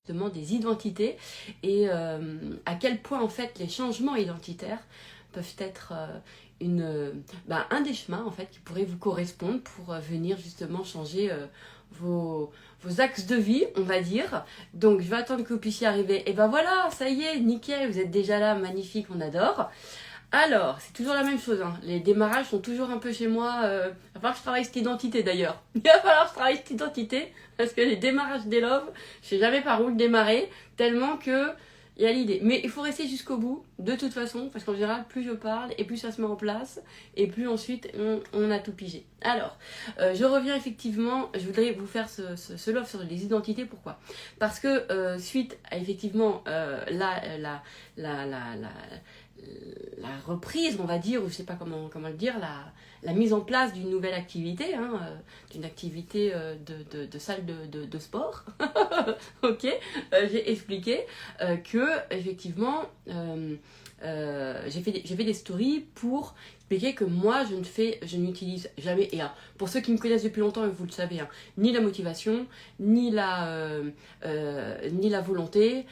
justement des identités et à quel point en fait les changements identitaires peuvent être un des chemins en fait qui pourrait vous correspondre pour venir justement changer vos axes de vie, on va dire. Donc je vais attendre que vous puissiez arriver. Et ben voilà, ça y est, nickel, vous êtes déjà là, magnifique, on adore. Alors, c'est toujours la même chose, hein. Les démarrages sont toujours un peu chez moi. Il va falloir que je travaille cette identité d'ailleurs. Il va falloir que je travaille cette identité parce que les démarrages des love, je sais jamais par où le démarrer, tellement que il y a l'idée. Mais il faut rester jusqu'au bout, de toute façon, parce qu'en général, plus je parle et plus ça se met en place et plus ensuite on a tout pigé. Alors, je reviens effectivement, je voudrais vous faire ce love sur les identités. Pourquoi ? Parce que suite à effectivement la reprise, on va dire, ou je sais pas comment le dire, la mise en place d'une nouvelle activité, hein, d'une activité de salle de sport, ok, j'ai expliqué que effectivement j'ai fait des stories pour expliquer que moi je n'utilise jamais, et pour ceux qui me connaissent depuis longtemps, et vous le savez, hein, ni la motivation, ni la volonté,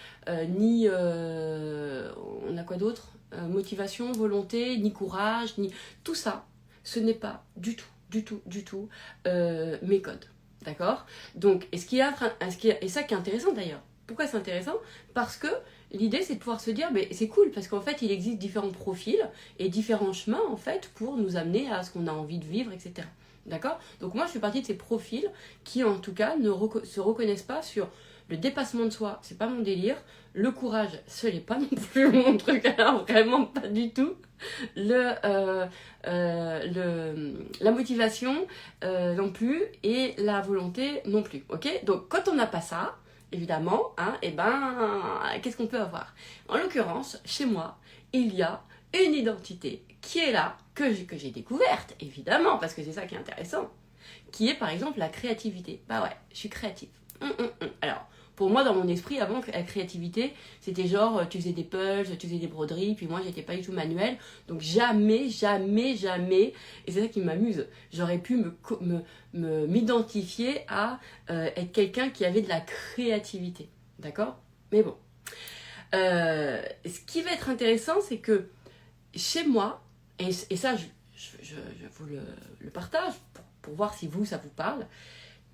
ni on a quoi d'autre, motivation, volonté, ni courage, ni tout ça, ce n'est pas du tout mes codes, d'accord. Donc, et ça qui est intéressant d'ailleurs. Pourquoi c'est intéressant ? Parce que l'idée c'est de pouvoir se dire, mais c'est cool parce qu'en fait il existe différents profils et différents chemins en fait pour nous amener à ce qu'on a envie de vivre, etc. D'accord ? Donc moi je fais partie de ces profils qui en tout cas se reconnaissent pas sur le dépassement de soi, c'est pas mon délire. Le courage, ce n'est pas non plus mon truc, alors vraiment pas du tout. La motivation non plus, et la volonté non plus. Ok ? Donc quand on n'a pas ça, évidemment, hein, et qu'est-ce qu'on peut avoir ? En l'occurrence, chez moi, il y a une identité qui est là, que j'ai découverte, évidemment, parce que c'est ça qui est intéressant, qui est par exemple la créativité. Bah ouais, je suis créative. Alors, pour moi, dans mon esprit, avant, la créativité, c'était genre, tu faisais des puzzles, tu faisais des broderies, puis moi, j'étais pas du tout manuelle. Donc, jamais, et c'est ça qui m'amuse, j'aurais pu m'identifier à être quelqu'un qui avait de la créativité. D'accord ? Mais bon. Ce qui va être intéressant, c'est que chez moi, et ça, je vous le partage pour voir si ça vous parle,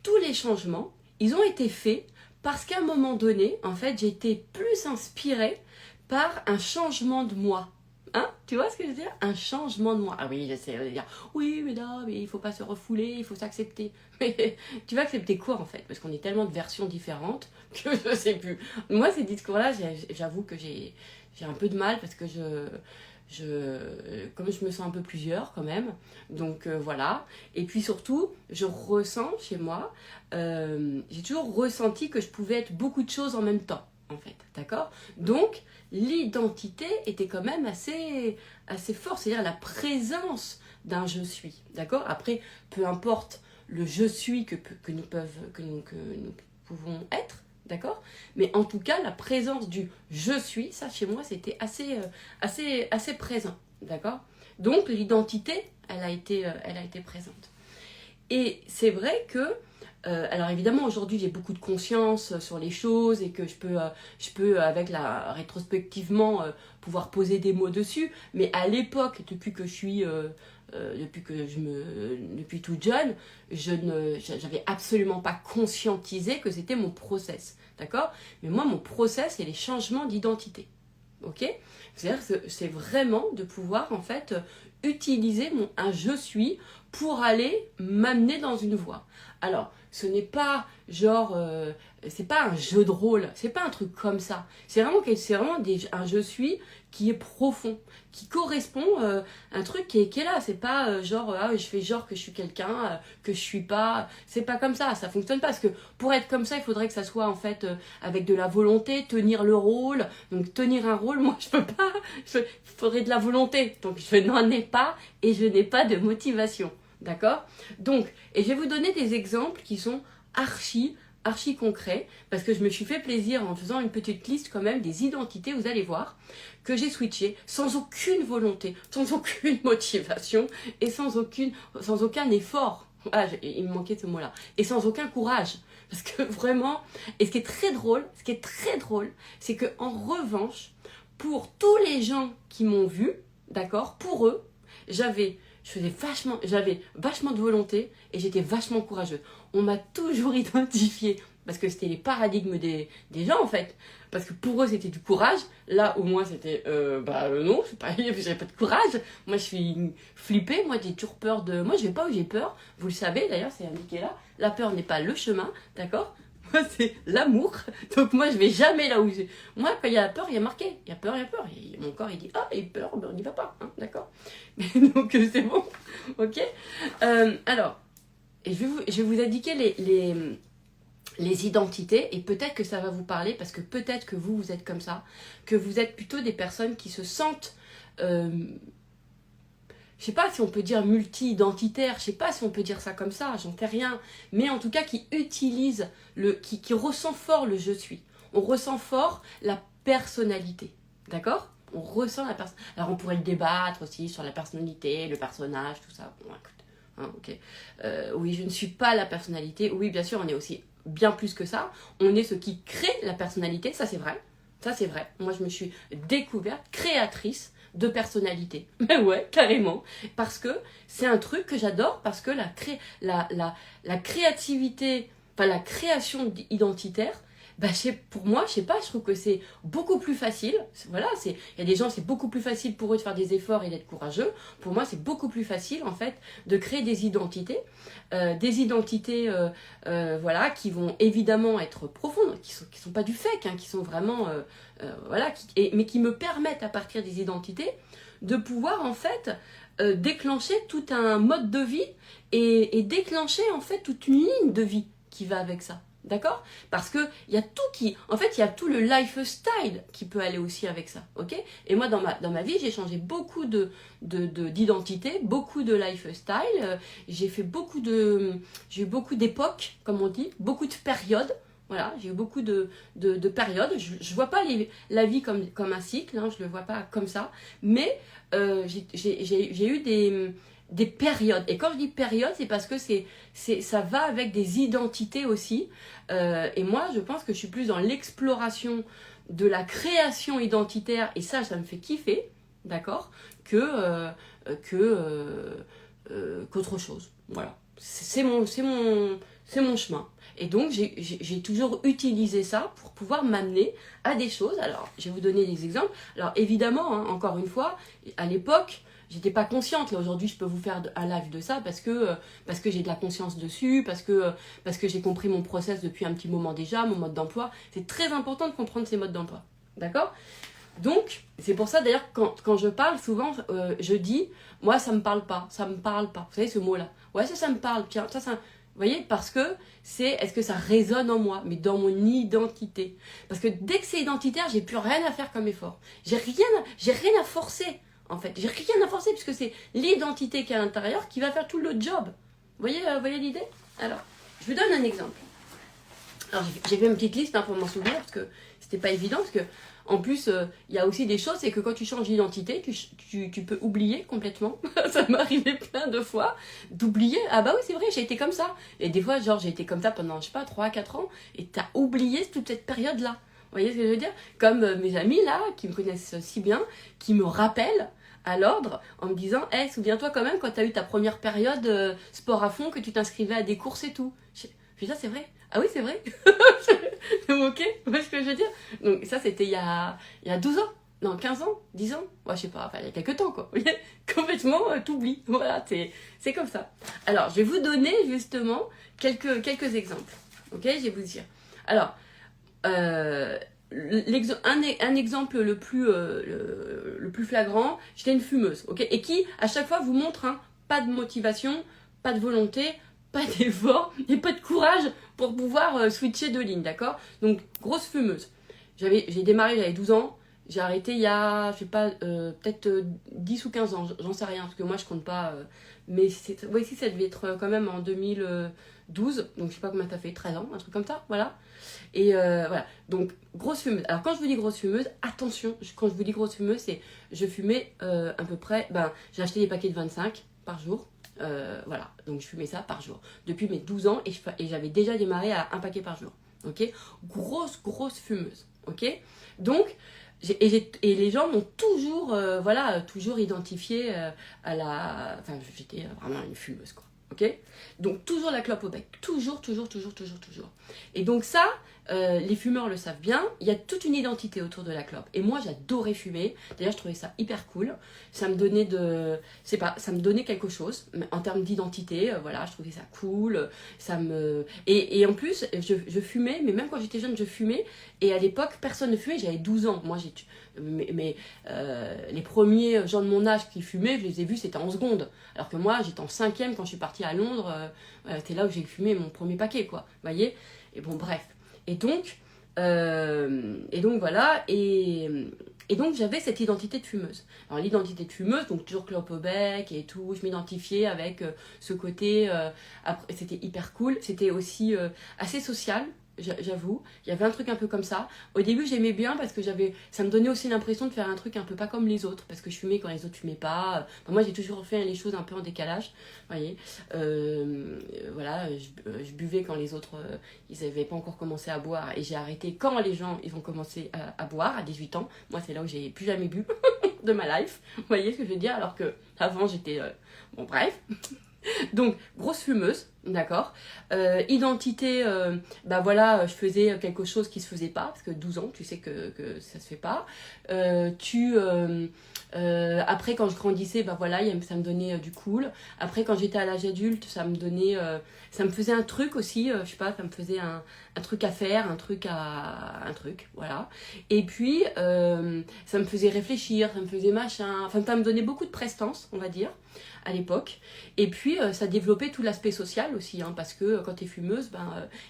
tous les changements, ils ont été faits parce qu'à un moment donné, en fait, j'ai été plus inspirée par un changement de moi. Hein ? Tu vois ce que je veux dire ? Un changement de moi. Ah oui, j'essaie de dire, oui, mais non, mais il faut pas se refouler, il faut s'accepter. Mais tu vas accepter quoi, en fait ? Parce qu'on est tellement de versions différentes que je sais plus. Moi, ces discours-là, j'avoue que j'ai un peu de mal parce que comme je me sens un peu plusieurs quand même, donc voilà. Et puis surtout, je ressens chez moi, j'ai toujours ressenti que je pouvais être beaucoup de choses en même temps, en fait, d'accord ? Donc l'identité était quand même assez forte, c'est-à-dire la présence d'un je suis, d'accord ? Après, peu importe le je suis que nous pouvons être, d'accord ? Mais en tout cas, la présence du je suis, ça chez moi, c'était assez présent, d'accord ? Donc l'identité, elle a été présente. Et c'est vrai que, alors évidemment, aujourd'hui, j'ai beaucoup de conscience sur les choses et que je peux avec rétrospectivement, pouvoir poser des mots dessus. Mais à l'époque, depuis toute jeune, j'avais absolument pas conscientisé que c'était mon process, d'accord ? Mais moi, mon process, c'est les changements d'identité, ok ? C'est-à-dire que c'est vraiment de pouvoir, en fait, utiliser un je suis pour aller m'amener dans une voie. Alors, ce n'est pas genre, c'est pas un jeu de rôle, c'est pas un truc comme ça. C'est vraiment un je suis qui est profond, qui correspond à un truc qui est là. C'est pas je fais genre que je suis quelqu'un, que je suis pas. C'est pas comme ça fonctionne pas. Parce que pour être comme ça, il faudrait que ça soit en fait avec de la volonté, tenir le rôle. Donc tenir un rôle, moi je peux pas. Il faudrait de la volonté. Donc je n'en ai pas et je n'ai pas de motivation. D'accord ? Donc, et je vais vous donner des exemples qui sont archi concrets, parce que je me suis fait plaisir en faisant une petite liste quand même des identités, vous allez voir, que j'ai switché sans aucune volonté, sans aucune motivation et sans aucun effort. Ah, il me manquait ce mot-là. Et sans aucun courage. Parce que vraiment, et ce qui est très drôle, c'est que en revanche, pour tous les gens qui m'ont vu, d'accord, pour eux, j'avais vachement de volonté et j'étais vachement courageux. On m'a toujours identifié, parce que c'était les paradigmes des gens en fait. Parce que pour eux c'était du courage, là au moins c'était non, j'avais pas de courage. Moi je suis flippée, moi j'ai toujours peur de. Moi je vais pas où j'ai peur, vous le savez d'ailleurs, c'est indiqué là. La peur n'est pas le chemin, d'accord? Moi c'est l'amour, donc moi je vais jamais là où j'ai. Moi quand il y a peur, il y a marqué, il y a peur, il y a peur. Et mon corps il dit ah, il y a peur, ben, on n'y va pas, hein, d'accord? Donc c'est bon, ok? Alors, et je vais vous indiquer les identités, et peut-être que ça va vous parler, parce que peut-être que vous êtes comme ça, que vous êtes plutôt des personnes qui se sentent, je sais pas si on peut dire multi-identitaires, je sais pas si on peut dire ça comme ça, j'en sais rien, mais en tout cas qui utilisent, qui ressent fort le je suis. On ressent fort la personnalité, d'accord? On ressent la personne. Alors on pourrait le débattre aussi sur la personnalité, le personnage, tout ça. Bon, écoute, hein, ok. Oui, je ne suis pas la personnalité. Oui, bien sûr, on est aussi bien plus que ça. On est ce qui crée la personnalité, ça c'est vrai. Ça c'est vrai. Moi je me suis découverte créatrice de personnalité. Mais ouais, carrément. Parce que c'est un truc que j'adore, parce que la créativité, enfin la création identitaire, bah, pour moi, je sais pas, je trouve que c'est beaucoup plus facile. Voilà, il y a des gens, c'est beaucoup plus facile pour eux de faire des efforts et d'être courageux. Pour moi, c'est beaucoup plus facile, en fait, de créer des identités. Voilà, qui vont évidemment être profondes, qui sont pas du fake, hein, qui sont vraiment, voilà, mais qui me permettent, à partir des identités, de pouvoir, en fait, déclencher tout un mode de vie et déclencher, en fait, toute une ligne de vie qui va avec ça. D'accord? Parce que il y a tout en fait, il y a tout le lifestyle qui peut aller aussi avec ça, ok? Et moi, dans ma vie, j'ai changé beaucoup d'identité, beaucoup de lifestyle. J'ai eu beaucoup d'époques, comme on dit, beaucoup de périodes. Voilà, j'ai eu beaucoup de périodes. Je vois pas la vie comme un cycle, hein, je le vois pas comme ça. Mais j'ai eu des périodes. Et quand je dis période, c'est parce que ça va avec des identités aussi. Et moi, je pense que je suis plus dans l'exploration de la création identitaire, et ça me fait kiffer, d'accord, qu'autre chose. Voilà. C'est mon chemin. Et donc, j'ai toujours utilisé ça pour pouvoir m'amener à des choses. Alors, je vais vous donner des exemples. Alors, évidemment, hein, encore une fois, à l'époque, j'étais pas consciente. Là, aujourd'hui, je peux vous faire un live de ça parce que j'ai de la conscience dessus, parce que j'ai compris mon process depuis un petit moment déjà, mon mode d'emploi. C'est très important de comprendre ces modes d'emploi. D'accord? Donc, c'est pour ça d'ailleurs, quand je parle, souvent, je dis, moi, ça me parle pas. Ça me parle pas. Vous savez ce mot-là? Ouais, ça me parle. Tiens, ça. Vous voyez, parce que est-ce que ça résonne en moi, mais dans mon identité. Parce que dès que c'est identitaire, j'ai plus rien à faire comme effort. J'ai rien à forcer. En fait, j'ai rien à forcer puisque c'est l'identité qui est à l'intérieur qui va faire tout le job. Vous voyez l'idée? Alors, je vous donne un exemple. Alors, j'ai fait une petite liste, hein, pour m'en souvenir parce que c'était pas évident. Parce que, en plus, il y a aussi des choses, c'est que quand tu changes d'identité, tu peux oublier complètement. Ça m'est arrivé plein de fois d'oublier. Ah bah oui, c'est vrai, j'ai été comme ça. Et des fois, genre, j'ai été comme ça pendant, je sais pas, 3-4 ans. Et t'as oublié toute cette période-là. Vous voyez ce que je veux dire? Comme mes amis là, qui me connaissent si bien, qui me rappellent à l'ordre en me disant hey, souviens-toi quand même quand tu as eu ta première période sport à fond, que tu t'inscrivais à des courses et tout. Je dis ça, c'est vrai? Ah oui, c'est vrai. Ok, vous voyez ce que je veux dire? Donc ça, c'était il y a 12 ans. Non, 15 ans, 10 ans, ouais, je sais pas, enfin, il y a quelques temps, quoi. Complètement, t'oublies. Voilà, c'est comme ça. Alors, je vais vous donner, justement, quelques exemples. Ok, je vais vous dire. Alors, un exemple le plus flagrant, j'étais une fumeuse, ok, et qui, à chaque fois, vous montre, hein, pas de motivation, pas de volonté, pas d'effort et pas de courage pour pouvoir switcher de ligne, d'accord? Donc, grosse fumeuse. J'ai démarré, j'avais 12 ans. J'ai arrêté il y a, je sais pas, peut-être 10 ou 15 ans, j'en sais rien, parce que moi je compte pas. Mais ouais, si, ça devait être quand même en 2012, donc je sais pas combien ça fait, 13 ans, un truc comme ça, voilà. Et voilà, donc grosse fumeuse. Alors quand je vous dis grosse fumeuse, attention, quand je vous dis grosse fumeuse, c'est je fumais à peu près, j'ai acheté des paquets de 25 par jour, Voilà, donc je fumais ça par jour. Depuis mes 12 ans, et j'avais déjà démarré à un paquet par jour. Ok, grosse fumeuse. Ok, donc, et les gens m'ont toujours, voilà, toujours identifié à la... Enfin, j'étais vraiment une fumeuse, quoi. Ok, donc toujours la clope au bec. Toujours. Et donc ça, les fumeurs le savent bien, il y a toute une identité autour de la clope. Et moi, j'adorais fumer. D'ailleurs, je trouvais ça hyper cool. Ça me donnait ça me donnait quelque chose en termes d'identité. Voilà, je trouvais ça cool. Et en plus, je fumais, mais même quand j'étais jeune, je fumais. Et à l'époque, personne ne fumait. J'avais 12 ans. Moi, les premiers gens de mon âge qui fumaient, je les ai vus, c'était en seconde. Alors que moi, j'étais en 5e quand je suis partie à Londres. C'était là où j'ai fumé mon premier paquet, quoi. Vous voyez? Et bon, bref. Et donc voilà, et donc j'avais cette identité de fumeuse. Alors l'identité de fumeuse, donc toujours clope au bec et tout, je m'identifiais avec ce côté, c'était hyper cool, c'était aussi assez social. J'avoue, il y avait un truc un peu comme ça. Au début, j'aimais bien parce que ça me donnait aussi l'impression de faire un truc un peu pas comme les autres, parce que je fumais quand les autres fumaient pas. Enfin, moi, j'ai toujours fait les choses un peu en décalage, vous voyez. Voilà, je buvais quand les autres, ils n'avaient pas encore commencé à boire, et j'ai arrêté quand les gens, ils ont commencé à boire à 18 ans. Moi, c'est là où j'ai plus jamais bu de ma life. Vous voyez ce que je veux dire? Alors que avant, j'étais, bon, bref. Donc, grosse fumeuse, d'accord. Identité, bah voilà, je faisais quelque chose qui se faisait pas, parce que 12 ans, tu sais que ça se fait pas. Après, quand je grandissais, bah voilà, ça me donnait du cool. Après, quand j'étais à l'âge adulte, ça me donnait, ça me faisait un truc aussi, je sais pas, ça me faisait un truc à faire, un truc, voilà. Et puis, ça me faisait réfléchir, ça me faisait machin, enfin, ça me donnait beaucoup de prestance, on va dire, à l'époque. Et puis, ça développait tout l'aspect social aussi, hein, parce que quand t'es fumeuse,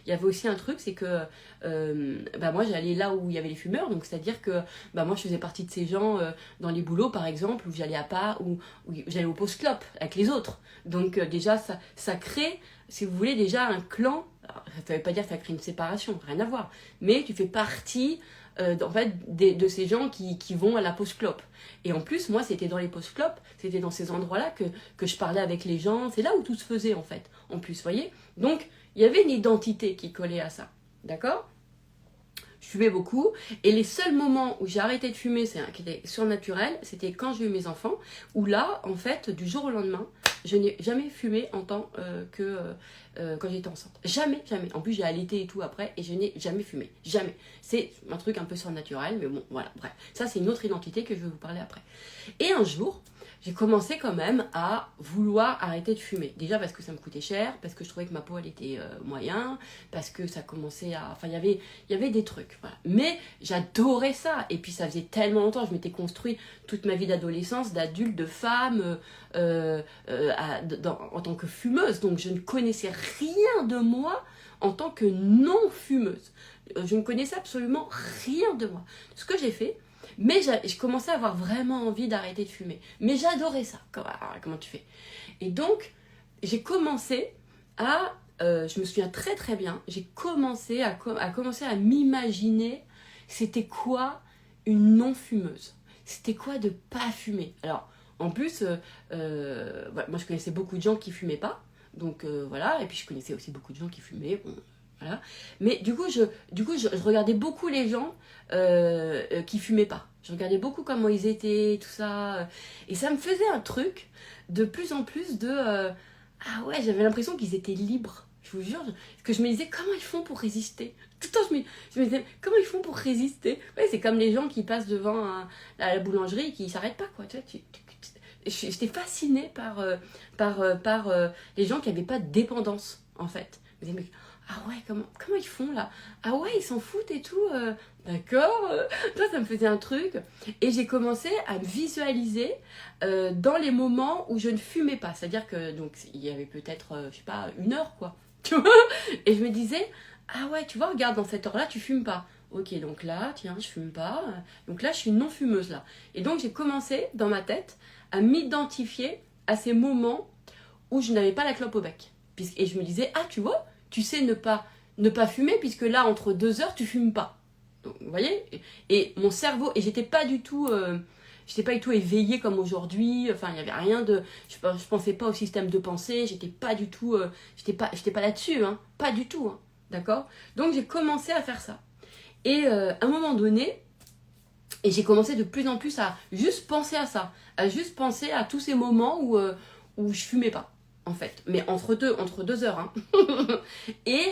il y avait aussi un truc, c'est que moi, j'allais là où il y avait les fumeurs, donc c'est-à-dire que moi, je faisais partie de ces gens dans les boulots, par exemple, où j'allais à pas, où j'allais au post-clope avec les autres. Donc, déjà, ça crée, si vous voulez, déjà un clan. Alors, ça ne veut pas dire que ça crée une séparation, rien à voir. Mais tu fais partie en fait, de ces gens qui vont à la post-clope. Et en plus, moi, c'était dans les post-clopes, c'était dans ces endroits-là que je parlais avec les gens. C'est là où tout se faisait, en fait. En plus, vous voyez? Donc, il y avait une identité qui collait à ça. D'accord? Je fumais beaucoup. Et les seuls moments où j'ai arrêté de fumer, qui était surnaturel, c'était quand j'ai eu mes enfants, où là, en fait, du jour au lendemain, je n'ai jamais fumé en tant que quand j'étais enceinte. Jamais. En plus, j'ai allaité et tout après, et je n'ai jamais fumé. Jamais. C'est un truc un peu surnaturel, mais bon, voilà, bref. Ça, c'est une autre identité que je vais vous parler après. Et un jour, j'ai commencé quand même à vouloir arrêter de fumer. Déjà parce que ça me coûtait cher, parce que je trouvais que ma peau, elle était moyen, parce que ça commençait à... Enfin, il y avait des trucs, voilà. Mais j'adorais ça. Et puis, ça faisait tellement longtemps. Je m'étais construit toute ma vie d'adolescence, d'adulte, de femme, en tant que fumeuse. Donc, je ne connaissais rien de moi en tant que non-fumeuse. Je ne connaissais absolument rien de moi. Ce que j'ai fait, mais je commençais à avoir vraiment envie d'arrêter de fumer. Mais j'adorais ça. Comment tu fais? Et donc, j'ai commencé à... je me souviens très très bien, j'ai commencé à m'imaginer c'était quoi une non-fumeuse. C'était quoi de pas fumer. Alors, en plus, moi je connaissais beaucoup de gens qui fumaient pas. Donc voilà, et puis je connaissais aussi beaucoup de gens qui fumaient. Bon, voilà. Mais du coup, je regardais beaucoup les gens qui fumaient pas. Je regardais beaucoup comment ils étaient, tout ça. Et ça me faisait un truc de plus en plus de... ah ouais, j'avais l'impression qu'ils étaient libres. Je vous jure, que je me disais, comment ils font pour résister? Tout le temps, je me disais, comment ils font pour résister? Ouais, c'est comme les gens qui passent devant la boulangerie et qui ne s'arrêtent pas, quoi. Tu vois, j'étais fascinée par les gens qui n'avaient pas de dépendance, en fait. Je me disais, mais, ah ouais, comment ils font là? Ah ouais, ils s'en foutent et tout. D'accord. Toi, ça me faisait un truc. Et j'ai commencé à me visualiser dans les moments où je ne fumais pas. C'est-à-dire que, donc, il y avait peut-être, je sais pas, 1 heure, quoi. Tu vois? Et je me disais, ah ouais, tu vois, regarde, dans cette heure-là, tu fumes pas. Ok, donc là, tiens, je fume pas. Donc là, je suis non-fumeuse, là. Et donc, j'ai commencé, dans ma tête, à m'identifier à ces moments où je n'avais pas la clope au bec. Et je me disais, ah, tu vois, tu sais ne pas fumer, puisque là, entre 2 heures, tu fumes pas. Donc, vous voyez? Et mon cerveau, et j'étais pas du tout... j'étais pas du tout éveillée comme aujourd'hui. Enfin, il y avait rien de, je pensais pas au système de pensée. J'étais pas du tout, j'étais pas là-dessus, hein, pas du tout, hein, d'accord. Donc j'ai commencé à faire ça. Et à un moment donné, et j'ai commencé de plus en plus à juste penser à ça, à juste penser à tous ces moments où je fumais pas. En fait, mais entre deux heures, hein. et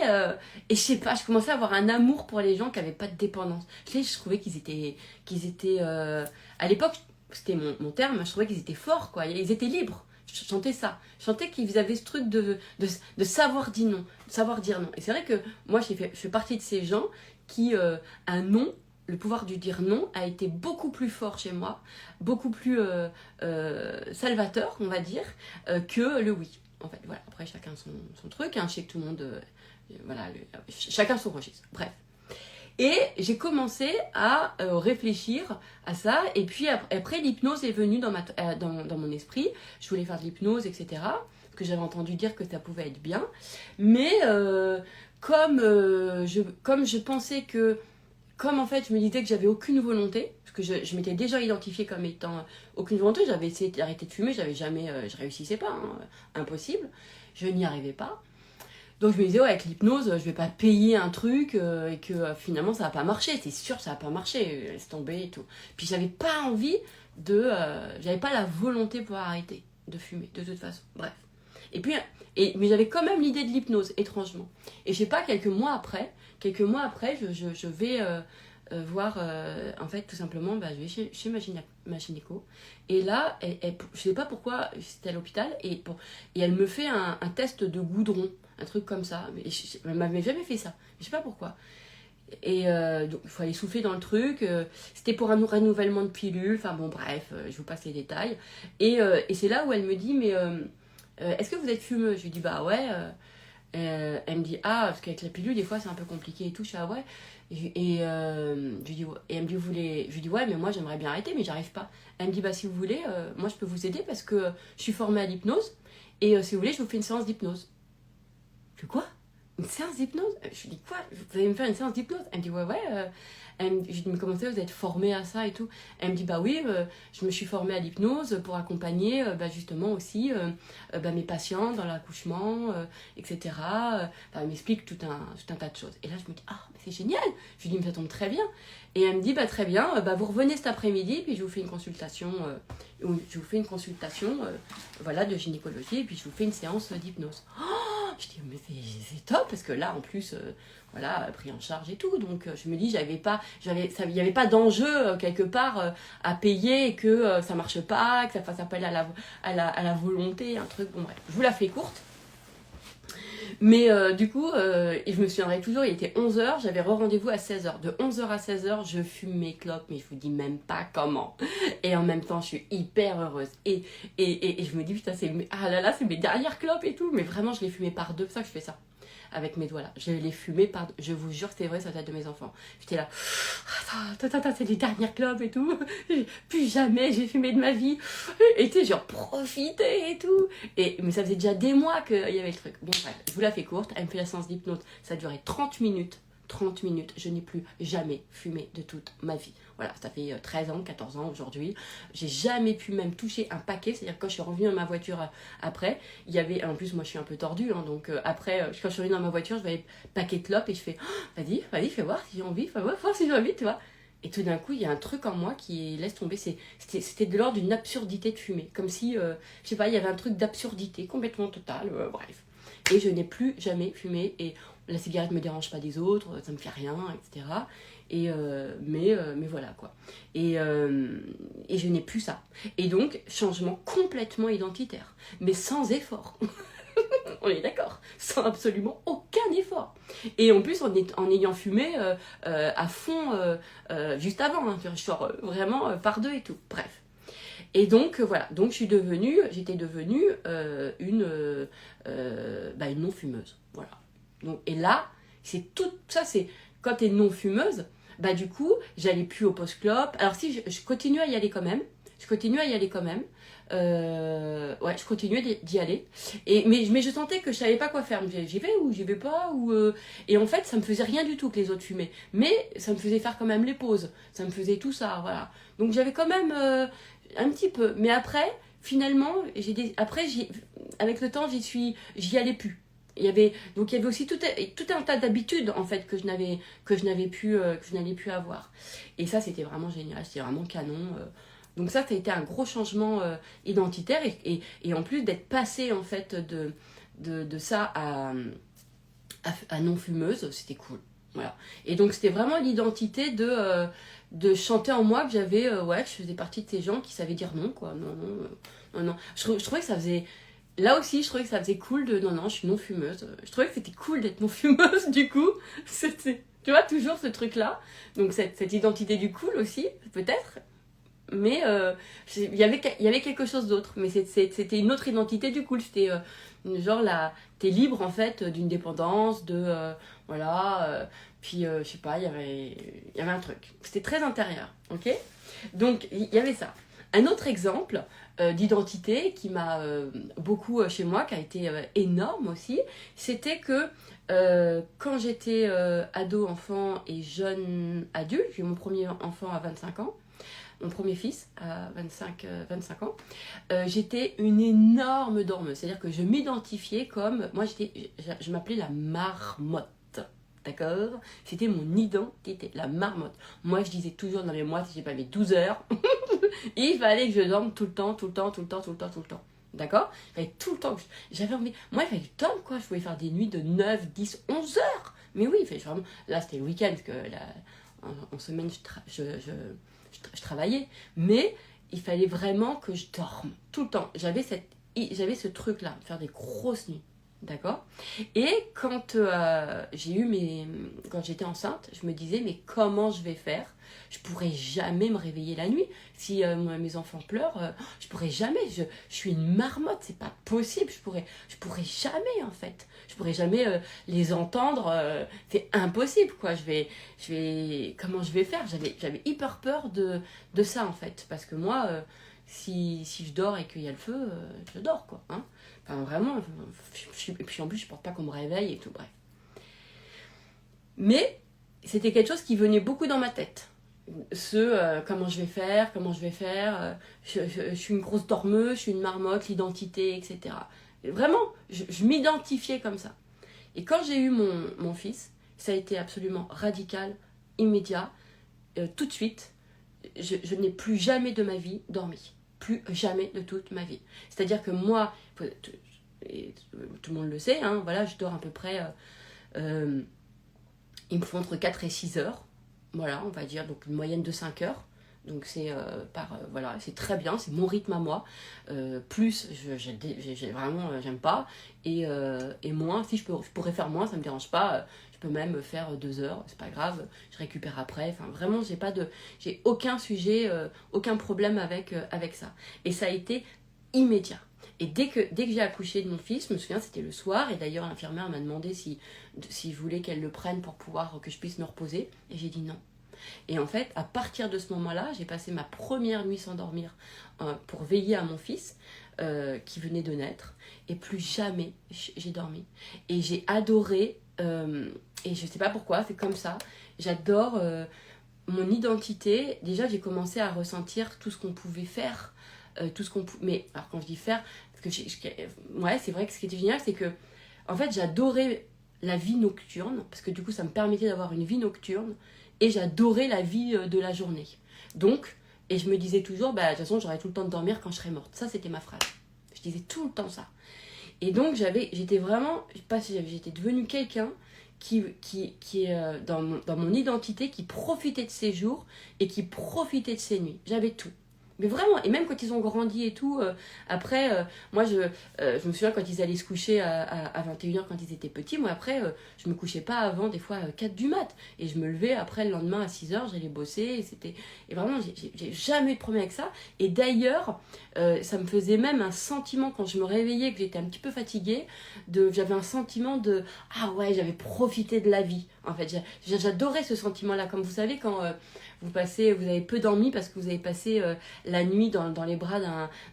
je sais pas, je commençais à avoir un amour pour les gens qui avaient pas de dépendance. Je trouvais qu'ils étaient à l'époque, c'était mon terme, je trouvais qu'ils étaient forts, quoi. Ils étaient libres. Je chantais ça. Je chantais qu'ils avaient ce truc de savoir dire non, de savoir dire non. Et c'est vrai que moi, je fais partie de ces gens qui, un non, le pouvoir du dire non a été beaucoup plus fort chez moi, beaucoup plus salvateur, on va dire, que le oui. En fait, voilà. Après, chacun son truc, hein. Je sais que tout le monde, voilà, chacun son registre. Bref. Et j'ai commencé à réfléchir à ça. Et puis après, l'hypnose est venue dans mon esprit. Je voulais faire de l'hypnose, etc. Parce que j'avais entendu dire que ça pouvait être bien. Mais comme je pensais que comme en fait je me disais que j'avais aucune volonté, parce que je m'étais déjà identifiée comme étant aucune volonté, j'avais essayé d'arrêter de fumer, j'avais jamais, je réussissais pas, hein, impossible, je n'y arrivais pas. Donc je me disais, ouais, avec l'hypnose, je vais pas payer un truc et que finalement ça va pas marcher, c'est sûr ça va pas marcher, laisse tomber et tout. Puis j'avais pas envie j'avais pas la volonté pour arrêter de fumer, de toute façon, bref. Et puis, mais j'avais quand même l'idée de l'hypnose, étrangement. Et je sais pas, quelques mois après, je vais voir, en fait, tout simplement, je vais chez ma gynéco. Et là, je sais pas pourquoi, c'était à l'hôpital, et elle me fait un test de goudron, un truc comme ça. Elle m'avait jamais fait ça, je sais pas pourquoi. Et donc, il faut aller souffler dans le truc. C'était pour un renouvellement de pilule. Enfin bon, bref, je vous passe les détails. Et c'est là où elle me dit, mais est-ce que vous êtes fumeuse? Je lui dis, bah ouais. Elle me dit, ah, parce qu'avec la pilule, des fois, c'est un peu compliqué et tout. Je suis, ah ouais. Je lui dis, et elle me dit, je lui dis, ouais, mais moi, j'aimerais bien arrêter, mais j'arrive pas. Elle me dit, bah si vous voulez, moi, je peux vous aider parce que je suis formée à l'hypnose. Et si vous voulez, je vous fais une séance d'hypnose. Je dis, quoi? Une séance d'hypnose? Je lui dis, quoi? Vous allez me faire une séance d'hypnose? Elle me dit, ouais, ouais. Je lui dis, mais comment ça, vous êtes formée à ça et tout? Elle me dit, bah oui, je me suis formée à l'hypnose pour accompagner justement aussi mes patients dans l'accouchement, etc. Elle m'explique tout un tas de choses. Et là, je me dis, ah, mais c'est génial! Je lui dis, mais ça tombe très bien. Et elle me dit, bah très bien, vous revenez cet après-midi, puis je vous fais une consultation, voilà, de gynécologie, et puis je vous fais une séance d'hypnose. Oh, je dis, mais c'est top, parce que là, en plus, voilà, pris en charge et tout. Donc, je me dis, il n'y avait pas d'enjeu, quelque part, à payer, et que ça marche pas, que ça fasse appel à la volonté, un truc. Bon, bref, je vous la fais courte. Mais du coup, et je me souviendrai toujours, il était 11h, j'avais rendez-vous à 16h. De 11h à 16h, je fume mes clopes, mais je vous dis même pas comment. Et en même temps, je suis hyper heureuse. Et je me dis, putain, c'est mes dernières clopes et tout. Mais vraiment, je les fumais par deux, c'est pour ça que je fais ça. Avec mes doigts là. Je les fumais par deux. Je vous jure que c'est vrai, ça date de mes enfants. J'étais là, attends, c'est les dernières clopes et tout. Plus jamais j'ai fumé de ma vie. Et tu sais, genre, profiter et tout. Mais ça faisait déjà des mois qu'il y avait le truc. Bon, bref, je vous la fais courte. Elle me fait la séance d'hypnose. Ça a duré 30 minutes. 30 minutes, je n'ai plus jamais fumé de toute ma vie. Voilà, ça fait 13 ans, 14 ans aujourd'hui. J'ai jamais pu même toucher un paquet. C'est-à-dire que quand je suis revenue dans ma voiture après, il y avait... En plus, moi, je suis un peu tordue. Hein, donc après, quand je suis revenue dans ma voiture, je voyais paquet de clopes et je fais oh, vas-y, fais voir si j'ai envie. Fais voir si j'ai envie, tu vois. Et tout d'un coup, il y a un truc en moi qui laisse tomber. C'était de l'ordre d'une absurdité de fumer. Comme si, je sais pas, il y avait un truc d'absurdité complètement total. Bref. Et je n'ai plus jamais fumé. Et la cigarette ne me dérange pas des autres, ça me fait rien, etc. Mais voilà quoi. Et je n'ai plus ça. Et donc, changement complètement identitaire. Mais sans effort. On est d'accord. Sans absolument aucun effort. Et en plus, en ayant fumé à fond juste avant. Hein, je sors vraiment par deux et tout. Bref. Et donc, voilà. Donc, j'étais devenue une non-fumeuse. Voilà. Donc, et là, c'est tout ça, c'est quand t'es non-fumeuse, du coup, j'allais plus au post-clope. Alors si, je continue à y aller quand même. je continue à y aller quand même. Ouais, je continuais d'y aller. Mais je sentais que je savais pas quoi faire. J'y vais ou j'y vais pas Et en fait, ça me faisait rien du tout que les autres fumaient. Mais ça me faisait faire quand même les pauses. Ça me faisait tout ça, voilà. Donc j'avais quand même un petit peu. Mais après, finalement, avec le temps, j'y allais plus. Donc il y avait aussi tout un tas d'habitudes en fait que je n'allais plus avoir. Et ça, c'était vraiment génial. C'était vraiment canon. Donc ça a été un gros changement identitaire et en plus d'être passé en fait de ça à non-fumeuse, c'était cool. Voilà. Et donc c'était vraiment l'identité de chanter en moi que j'avais, je faisais partie de ces gens qui savaient dire non, quoi. Non. Je trouvais que ça faisait... Là aussi, je trouvais que ça faisait cool non, je suis non-fumeuse. Je trouvais que c'était cool d'être non-fumeuse, du coup. Tu vois, toujours ce truc-là. Donc cette identité du cool aussi, peut-être. Mais il y avait quelque chose d'autre. Mais c'était une autre identité du cool. C'était genre t'es libre en fait d'une dépendance, puis je sais pas, il y avait un truc. C'était très intérieur, ok. Donc il y avait ça. Un autre exemple d'identité qui m'a beaucoup chez moi, qui a été énorme aussi, c'était que quand j'étais ado, enfant et jeune adulte, j'ai eu mon premier enfant à 25 ans, mon premier fils à 25 ans, j'étais une énorme dormeuse. C'est-à-dire que je m'identifiais comme... Moi, je m'appelais la marmotte. D'accord? C'était mon identité, la marmotte. Moi, je disais toujours dans les mois, si j'ai pas mes 12 heures, il fallait que je dorme tout le temps. D'accord? Il fallait tout le temps que j'avais envie. Moi, il fallait du temps, quoi. Je pouvais faire des nuits de 9, 10, 11 heures. Mais oui, il fallait vraiment... Là, c'était le week-end, parce que en semaine, je travaillais. Mais il fallait vraiment que je dorme tout le temps. J'avais ce truc-là, de faire des grosses nuits. D'accord? Et quand quand j'étais enceinte, je me disais, mais comment je vais faire? Je pourrais jamais me réveiller la nuit. Si mes enfants pleurent, je pourrais jamais. Je suis une marmotte, c'est pas possible. Je pourrais jamais, en fait. Je pourrais jamais les entendre. C'est impossible, quoi. Comment je vais faire? J'avais hyper peur de ça, en fait. Parce que moi, si je dors et qu'il y a le feu, je dors, quoi. Hein. Enfin, vraiment, et puis en plus, je ne porte pas qu'on me réveille et tout, bref. Mais c'était quelque chose qui venait beaucoup dans ma tête. Comment je vais faire, je suis une grosse dormeuse, je suis une marmotte, l'identité, etc. Et vraiment, je m'identifiais comme ça. Et quand j'ai eu mon fils, ça a été absolument radical, immédiat, tout de suite. Je n'ai plus jamais de ma vie dormi. Plus jamais de toute ma vie. C'est-à-dire que moi, et tout le monde le sait, hein, voilà, je dors à peu près, il me faut entre 4 et 6 heures, voilà, on va dire, donc une moyenne de 5 heures. Donc c'est voilà, c'est très bien, c'est mon rythme à moi. Plus, vraiment, j'aime pas. Et moins, si je pourrais faire moins, ça me dérange pas. Je peux même faire 2 heures, c'est pas grave, je récupère après. Enfin, vraiment, j'ai aucun sujet, aucun problème avec ça. Et ça a été immédiat. Et dès que j'ai accouché de mon fils, je me souviens, c'était le soir, et d'ailleurs l'infirmière m'a demandé si je voulais qu'elle le prenne pour que je puisse me reposer. Et j'ai dit non. Et en fait, à partir de ce moment-là, j'ai passé ma première nuit sans dormir pour veiller à mon fils qui venait de naître. Et plus jamais j'ai dormi. Et j'ai adoré, et je sais pas pourquoi, c'est comme ça, j'adore mon identité. Déjà, j'ai commencé à ressentir tout ce qu'on pouvait faire. Mais alors quand je dis faire, parce que ouais, c'est vrai que ce qui était génial, c'est que en fait, j'adorais la vie nocturne, parce que du coup, ça me permettait d'avoir une vie nocturne. Et j'adorais la vie de la journée. Donc, et je me disais toujours, de toute façon, j'aurais tout le temps de dormir quand je serais morte. Ça, c'était ma phrase. Je disais tout le temps ça. Et donc, j'étais vraiment, j'étais devenue quelqu'un qui est dans mon identité, qui profitait de ses jours et qui profitait de ses nuits. J'avais tout. Mais vraiment, et même quand ils ont grandi et tout, après, moi je me souviens quand ils allaient se coucher à 21h quand ils étaient petits, moi après, je me couchais pas avant des fois 4 du mat. Et je me levais après le lendemain à 6h, j'allais bosser, et vraiment, j'ai jamais eu de problème avec ça. Et d'ailleurs, ça me faisait même un sentiment quand je me réveillais, que j'étais un petit peu fatiguée, j'avais un sentiment de, ah ouais, j'avais profité de la vie. En fait, j'adorais ce sentiment-là. Comme vous savez, quand vous avez peu dormi parce que vous avez passé la nuit dans les bras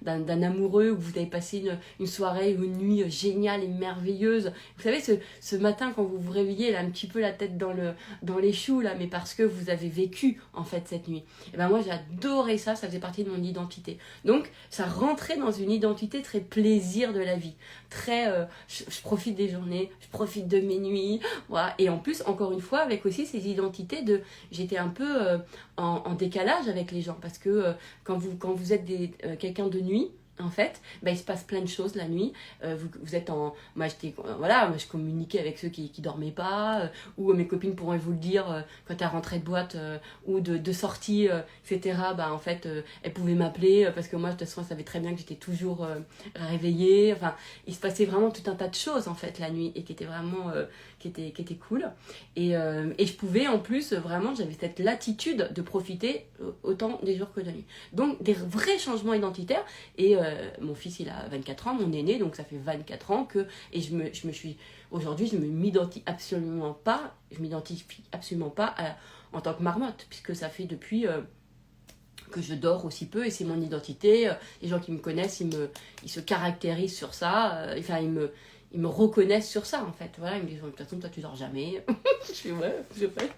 d'un amoureux, ou vous avez passé une soirée ou une nuit géniale et merveilleuse. Vous savez, ce matin, quand vous vous réveillez, là, un petit peu la tête dans les choux, là, mais parce que vous avez vécu, en fait, cette nuit. Et ben moi, j'adorais ça, ça faisait partie de mon identité. Donc, ça rentrait dans une identité très plaisir de la vie. Très, je profite des journées, je profite de mes nuits, voilà. Et en plus, encore une fois, avec aussi ces identités j'étais un peu en décalage avec les gens, parce que quand vous êtes quelqu'un de nuit, en fait, il se passe plein de choses la nuit. Vous êtes moi, je communiquais avec ceux qui dormaient pas, ou mes copines pourront vous le dire, quand elles rentraient de boîte ou de sortie, etc. En fait, elles pouvaient m'appeler, parce que moi, de toute façon, elles savaient très bien que j'étais toujours réveillée. Enfin, il se passait vraiment tout un tas de choses, en fait, la nuit, et qui étaient vraiment qui était cool. Et je pouvais, en plus, vraiment, j'avais cette latitude de profiter autant des jours que de la nuit. Donc, des vrais changements identitaires. Et mon fils, il a 24 ans, mon aîné, donc ça fait 24 ans que... Et aujourd'hui, je ne m'identifie absolument pas, en tant que marmotte, puisque ça fait depuis... que je dors aussi peu, et c'est mon identité. Les gens qui me connaissent, ils se caractérisent sur ça. Ils me reconnaissent sur ça, en fait. Voilà, ils me disent, de toute façon, toi, tu dors jamais. Je fais, ouais, je fais.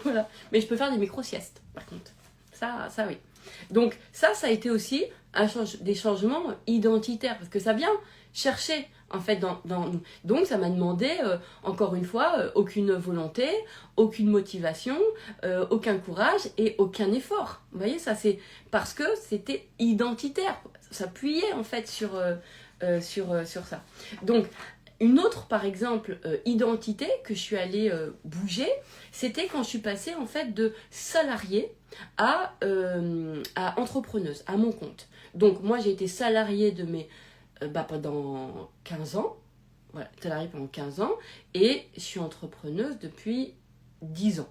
Voilà. Mais je peux faire des micro-siestes, par contre. Ça, oui. Donc, ça a été aussi des changements identitaires, parce que ça vient chercher, en fait, donc ça m'a demandé, encore une fois, aucune volonté, aucune motivation, aucun courage et aucun effort. Vous voyez, ça c'est parce que c'était identitaire, ça s'appuyait en fait sur ça. Donc, une autre, par exemple, identité que je suis allée bouger, c'était quand je suis passée en fait de salariée à entrepreneuse, à mon compte. Donc, moi, j'ai été salariée pendant 15 ans. Voilà, salariée pendant 15 ans. Et je suis entrepreneuse depuis 10 ans.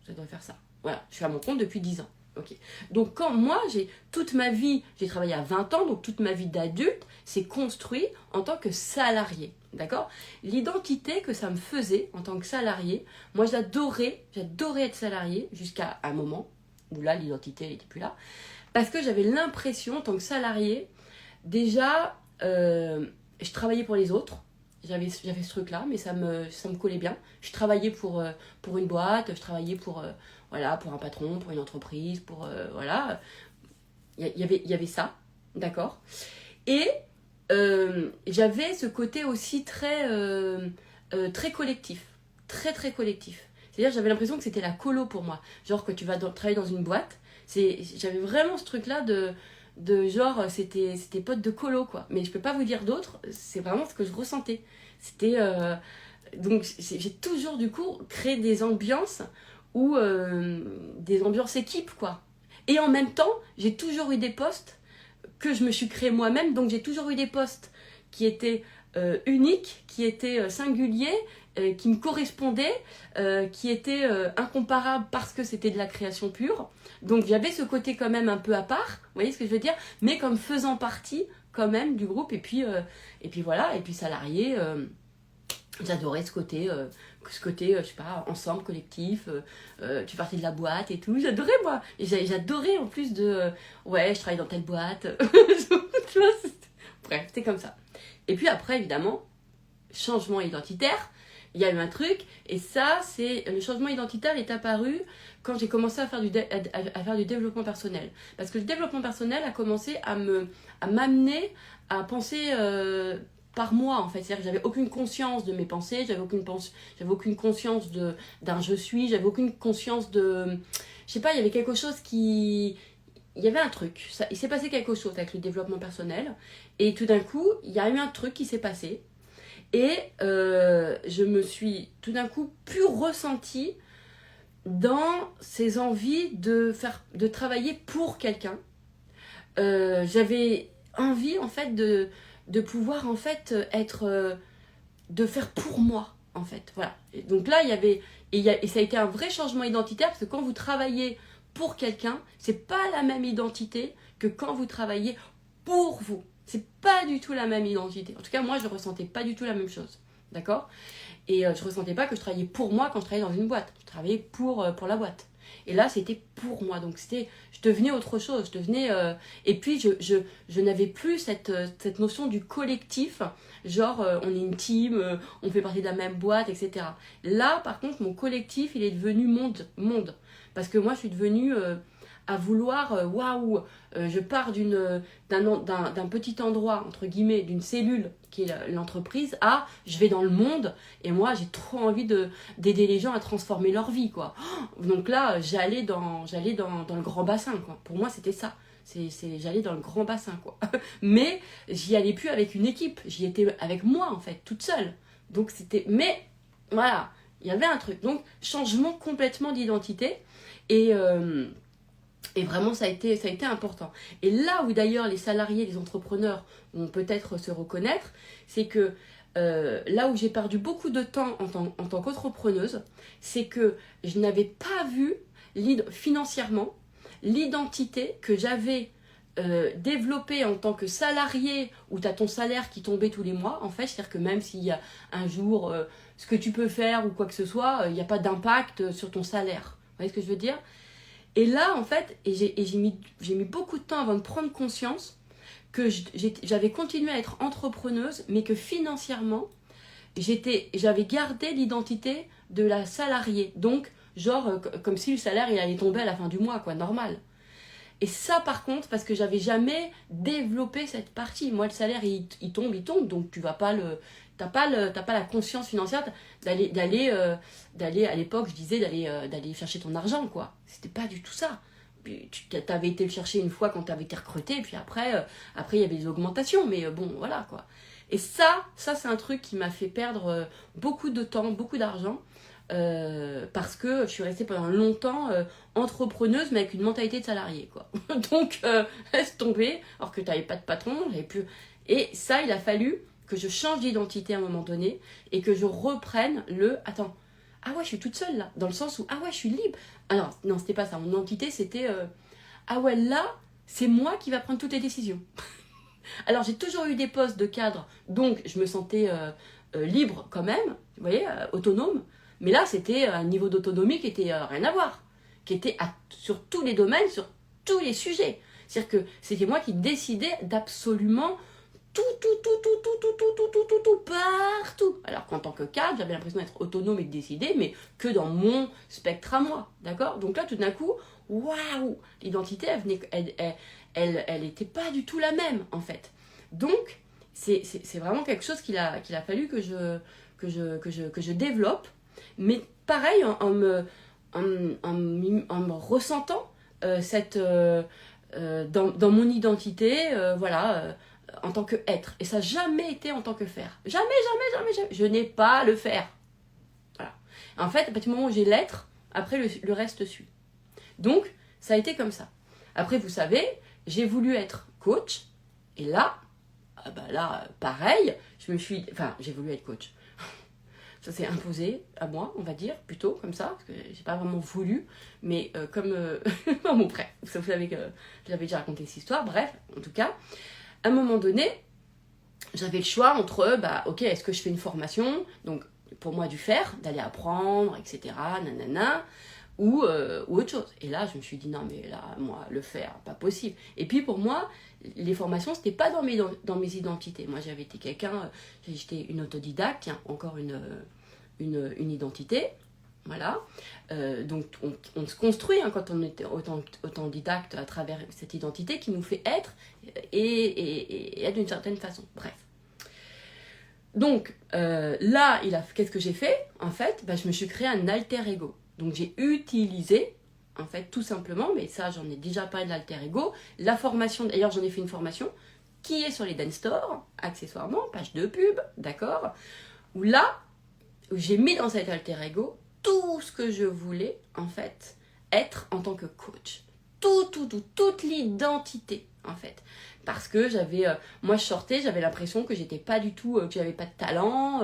Ça doit faire ça. Voilà, je suis à mon compte depuis 10 ans. Okay. Donc quand moi, toute ma vie, j'ai travaillé à 20 ans, donc toute ma vie d'adulte, c'est construit en tant que salarié, d'accord ? L'identité que ça me faisait en tant que salarié, moi j'adorais être salarié jusqu'à un moment où là, l'identité n'était plus là, parce que j'avais l'impression, en tant que salarié, déjà, je travaillais pour les autres. J'avais ce truc-là, mais ça me collait bien. Je travaillais pour une boîte, je travaillais pour un patron, pour une entreprise, voilà. Il y avait ça, d'accord ? Et j'avais ce côté aussi très collectif. Très, très collectif. C'est-à-dire, j'avais l'impression que c'était la colo pour moi. Genre, que tu vas travailler dans une boîte, j'avais vraiment ce truc-là de genre, c'était potes de colo, quoi. Mais je peux pas vous dire d'autres, c'est vraiment ce que je ressentais. C'était... donc, j'ai toujours, du coup, créé des ambiances ou des ambiances équipes, quoi. Et en même temps, j'ai toujours eu des postes que je me suis créé moi-même, donc j'ai toujours eu des postes qui étaient uniques, qui étaient singuliers, qui me correspondaient, qui étaient incomparables parce que c'était de la création pure. Donc j'avais ce côté quand même un peu à part, vous voyez ce que je veux dire, mais comme faisant partie quand même du groupe, et puis voilà, et puis salarié, j'adorais ce côté, je sais pas, ensemble, collectif, tu fais partie de la boîte et tout, j'adorais moi, et j'adorais en plus ouais, je travaille dans telle boîte, tu vois, bref, c'était comme ça. Et puis après, évidemment, changement identitaire, il y a eu un truc, et ça, le changement identitaire est apparu quand j'ai commencé à faire du développement personnel. Parce que le développement personnel a commencé à m'amener à penser par moi, en fait. C'est-à-dire que j'avais aucune conscience de mes pensées, j'avais aucune conscience d'un je suis, j'avais aucune conscience de... Je sais pas, il y avait quelque chose il y avait un truc, il s'est passé quelque chose avec le développement personnel, et tout d'un coup, il y a eu un truc qui s'est passé, et je me suis tout d'un coup plus ressentie dans ces envies de travailler pour quelqu'un. J'avais envie, en fait, de pouvoir, en fait, de faire pour moi, en fait, voilà. Et donc là, et ça a été un vrai changement identitaire, parce que quand vous travaillez pour quelqu'un, c'est pas la même identité que quand vous travaillez pour vous. C'est pas du tout la même identité. En tout cas, moi, je ressentais pas du tout la même chose. D'accord ? Et je ressentais pas que je travaillais pour moi quand je travaillais dans une boîte. Je travaillais pour la boîte. Et là, c'était pour moi. Donc, je devenais autre chose. Je devenais, et puis, je n'avais plus cette notion du collectif. Genre, on est une team, on fait partie de la même boîte, etc. Là, par contre, mon collectif, il est devenu monde. Parce que moi, je suis devenue à vouloir, waouh, je pars d'un petit endroit, entre guillemets, d'une cellule qui est l'entreprise, à je vais dans le monde et moi j'ai trop envie d'aider les gens à transformer leur vie, quoi. Donc là, j'allais dans le grand bassin, quoi. Pour moi, c'était ça. J'allais dans le grand bassin, quoi. Mais j'y allais plus avec une équipe, j'y étais avec moi, en fait, toute seule. Donc mais voilà, il y avait un truc. Donc, changement complètement d'identité. Et vraiment, ça a été important. Et là où d'ailleurs les salariés, les entrepreneurs vont peut-être se reconnaître, c'est que là où j'ai perdu beaucoup de temps en tant qu'entrepreneuse, c'est que je n'avais pas vu financièrement l'identité que j'avais développée en tant que salarié, où tu as ton salaire qui tombait tous les mois, en fait. C'est-à-dire que même s'il y a un jour ce que tu peux faire ou quoi que ce soit, il n'y a pas d'impact sur ton salaire. Vous voyez ce que je veux dire ? Et là, en fait, j'ai mis beaucoup de temps avant de prendre conscience que j'avais continué à être entrepreneuse, mais que financièrement, j'avais gardé l'identité de la salariée. Donc, genre, comme si le salaire, il allait tomber à la fin du mois, quoi, normal. Et ça, par contre, parce que j'avais jamais développé cette partie. Moi, le salaire, il tombe, donc tu vas pas t'as pas la conscience financière d'aller à l'époque, je disais, d'aller chercher ton argent, quoi. C'était pas du tout ça. Tu avais été le chercher une fois quand tu avais été recruté, et puis après, il y avait des augmentations, mais bon, voilà, quoi. Et ça c'est un truc qui m'a fait perdre beaucoup de temps, beaucoup d'argent, parce que je suis restée pendant longtemps entrepreneuse, mais avec une mentalité de salarié, quoi. Donc, laisse tomber, alors que tu n'avais pas de patron, j'avais plus... Et ça, il a fallu que je change d'identité à un moment donné, et que je reprenne attends, ah ouais, je suis toute seule là, dans le sens où, ah ouais, je suis libre. Alors, non, c'était pas ça, mon identité, c'était, ah ouais, là, c'est moi qui va prendre toutes les décisions. Alors, j'ai toujours eu des postes de cadre, donc je me sentais libre quand même, vous voyez, autonome. Mais là, c'était un niveau d'autonomie qui était rien à voir, qui était sur tous les domaines, sur tous les sujets. C'est-à-dire que c'était moi qui décidais d'absolument tout, partout. Alors qu'en tant que cadre, j'avais l'impression d'être autonome et de décider, mais que dans mon spectre à moi, d'accord ? Donc là, tout d'un coup, waouh, l'identité, elle était pas du tout la même, en fait. Donc, c'est vraiment quelque chose qu'il a fallu que je développe, mais pareil, en me ressentant dans mon identité, voilà, en tant que être. Et ça n'a jamais été en tant que faire. Jamais. Je n'ai pas le faire. Voilà. En fait, à partir du moment où j'ai l'être, après le reste suit. Donc, ça a été comme ça. Après, vous savez, j'ai voulu être coach. Et là, pareil, j'ai voulu être coach. Ça s'est imposé à moi, on va dire, plutôt comme ça, parce que j'ai pas vraiment voulu, mais bon, bref, vous savez que j'avais déjà raconté cette histoire, bref, en tout cas, à un moment donné, j'avais le choix entre, ok, est-ce que je fais une formation, donc pour moi du faire, d'aller apprendre, etc., nanana, ou autre chose. Et là, je me suis dit, non, mais là, moi, le faire, pas possible. Et puis pour moi, les formations, c'était pas dans mes identités. Moi, j'avais été j'étais une autodidacte, tiens, encore une identité, voilà. Donc, on se construit quand on est autodidacte à travers cette identité qui nous fait être et être d'une certaine façon. Bref. Donc, là, qu'est-ce que j'ai fait ? En fait, je me suis créé un alter ego. Donc, j'ai utilisé, en fait, tout simplement, mais ça, j'en ai déjà parlé de l'alter ego, la formation, d'ailleurs, j'en ai fait une formation qui est sur les Dance Store, accessoirement, page de pub, d'accord ? Où j'ai mis dans cet alter ego tout ce que je voulais, en fait, être en tant que coach. Toute l'identité, en fait. Parce que moi je sortais, j'avais l'impression que j'étais pas du tout, que j'avais pas de talent,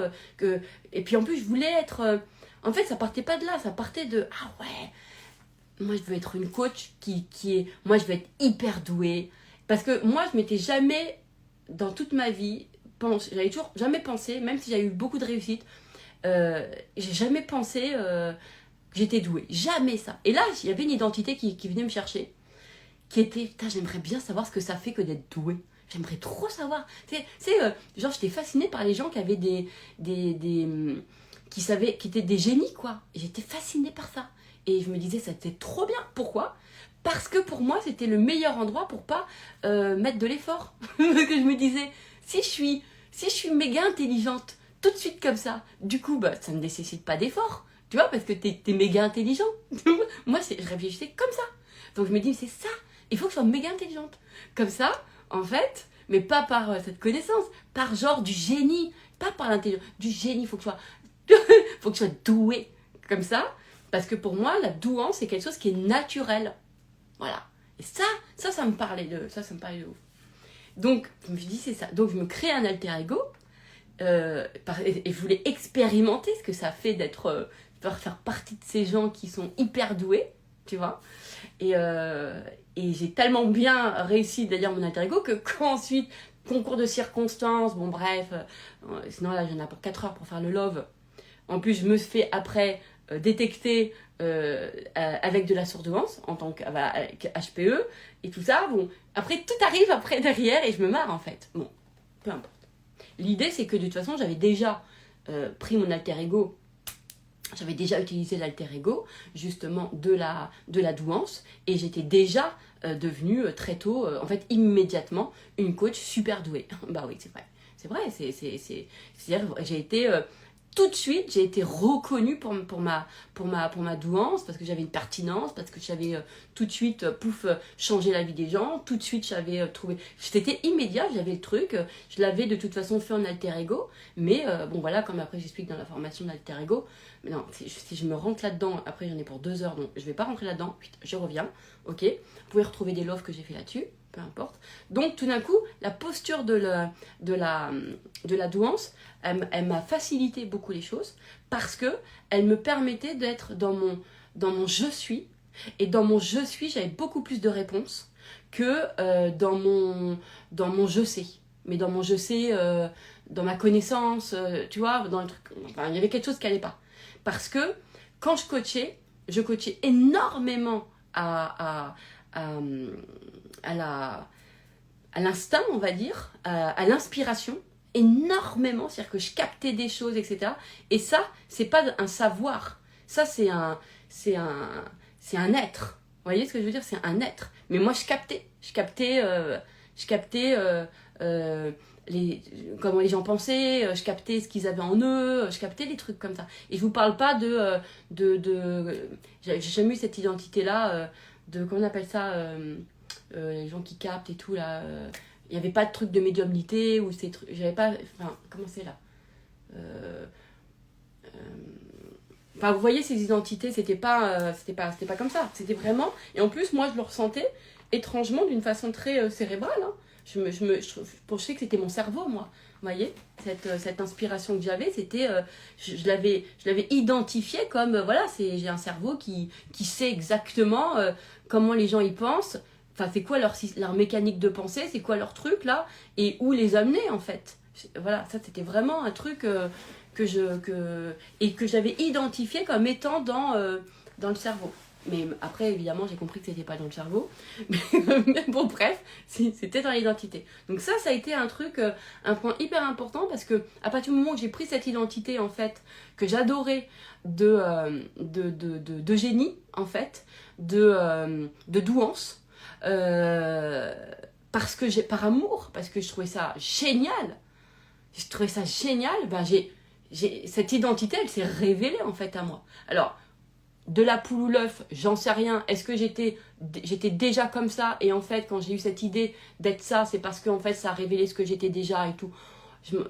et puis en plus je voulais être, en fait ça partait pas de là, ça partait de, ah ouais, moi je veux être une coach moi je veux être hyper douée, parce que moi je m'étais jamais, dans toute ma vie, j'avais toujours jamais pensé, même si j'ai eu beaucoup de réussite, j'ai jamais pensé que j'étais douée. Jamais ça. Et là, il y avait une identité qui venait me chercher. Qui était, putain, j'aimerais bien savoir ce que ça fait que d'être douée. J'aimerais trop savoir. Genre, j'étais fascinée par les gens qui avaient qui savaient, qui étaient des génies, quoi. Et j'étais fascinée par ça. Et je me disais, ça c'était trop bien. Pourquoi? Parce que pour moi, c'était le meilleur endroit pour pas mettre de l'effort. Parce que je me disais, si je suis méga intelligente, tout de suite comme ça, du coup, bah, ça ne nécessite pas d'effort. Tu vois, parce que t'es méga intelligent. Moi, je réfléchissais comme ça. Donc je me dis, c'est ça. Il faut que je sois méga intelligente. Comme ça, en fait, mais pas par cette connaissance, par genre du génie, pas par l'intelligence, du génie. Il faut que faut que je sois douée. Comme ça, parce que pour moi, la douance, c'est quelque chose qui est naturel. Voilà. Et ça me parlait ça me parlait de ouf. Donc, je me suis dit, c'est ça. Donc, je me crée un alter ego. Et je voulais expérimenter ce que ça fait d'être, faire partie de ces gens qui sont hyper doués, tu vois. Et j'ai tellement bien réussi d'ailleurs mon alter ego que quand ensuite, concours de circonstances, bon bref, sinon là j'en ai pour 4 heures pour faire le love. En plus, je me fais après détecter avec de la surdouance en tant avec HPE et tout ça. Bon, après, tout arrive après derrière et je me marre en fait. Bon, peu importe. L'idée, c'est que de toute façon, j'avais déjà pris mon alter ego. J'avais déjà utilisé l'alter ego, justement, de la douance. Et j'étais déjà devenue très tôt, en fait, immédiatement, une coach super douée. Bah oui, c'est vrai. C'est vrai, c'est-à-dire j'ai été... tout de suite, j'ai été reconnue pour ma douance, parce que j'avais une pertinence, parce que j'avais tout de suite, changé la vie des gens. Tout de suite, j'avais trouvé... C'était immédiat, j'avais le truc. Je l'avais de toute façon fait en alter ego. Mais bon, voilà, comme après j'explique dans la formation de l'alter ego. Mais non, si je me rentre là-dedans, après j'en ai pour 2 heures, donc je vais pas rentrer là-dedans. Je reviens, ok. Vous pouvez retrouver des loves que j'ai fait là-dessus. Peu importe. Donc tout d'un coup, la posture de la douance, elle m'a facilité beaucoup les choses parce que elle me permettait d'être dans mon je suis. Et dans mon je suis, j'avais beaucoup plus de réponses que dans mon je sais. Mais dans mon je sais, dans ma connaissance, tu vois, dans le truc, enfin, il y avait quelque chose qui n'allait pas. Parce que quand je coachais énormément à l'instinct, on va dire, à l'inspiration, énormément, c'est-à-dire que je captais des choses, etc. Et ça, c'est pas un savoir, ça c'est un être. Vous voyez ce que je veux dire? C'est un être. Mais moi, je captais comment les gens pensaient, je captais ce qu'ils avaient en eux, je captais des trucs comme ça. Et je vous parle pas j'ai jamais eu cette identité-là, comment on appelle ça, les gens qui captent et tout là. Il n'y avait pas de truc de médiumnité ou ces trucs. J'avais pas. Enfin, comment c'est là Enfin, vous voyez, ces identités, c'était pas comme ça. C'était vraiment. Et en plus, moi, je le ressentais étrangement d'une façon très cérébrale. Hein. Je pensais que c'était mon cerveau, moi. Vous voyez, cette inspiration que j'avais, c'était. Je l'avais identifié comme. Voilà, j'ai un cerveau qui sait exactement comment les gens y pensent. Enfin, c'est quoi leur mécanique de pensée, c'est quoi leur truc là, et où les amener en fait. Voilà, ça c'était vraiment un truc que j'avais identifié comme étant dans le cerveau. Mais après, évidemment, j'ai compris que c'était pas dans le cerveau. Mais bon, bref, c'était dans l'identité. Donc ça a été un truc, un point hyper important parce que à partir du moment où j'ai pris cette identité en fait que j'adorais de génie en fait, de douance. Parce que par amour, parce que je trouvais ça génial, ben cette identité, elle s'est révélée en fait à moi. Alors, de la poule ou l'œuf, j'en sais rien. Est-ce que j'étais déjà comme ça et en fait, quand j'ai eu cette idée d'être ça, c'est parce qu'en fait, ça a révélé ce que j'étais déjà et tout.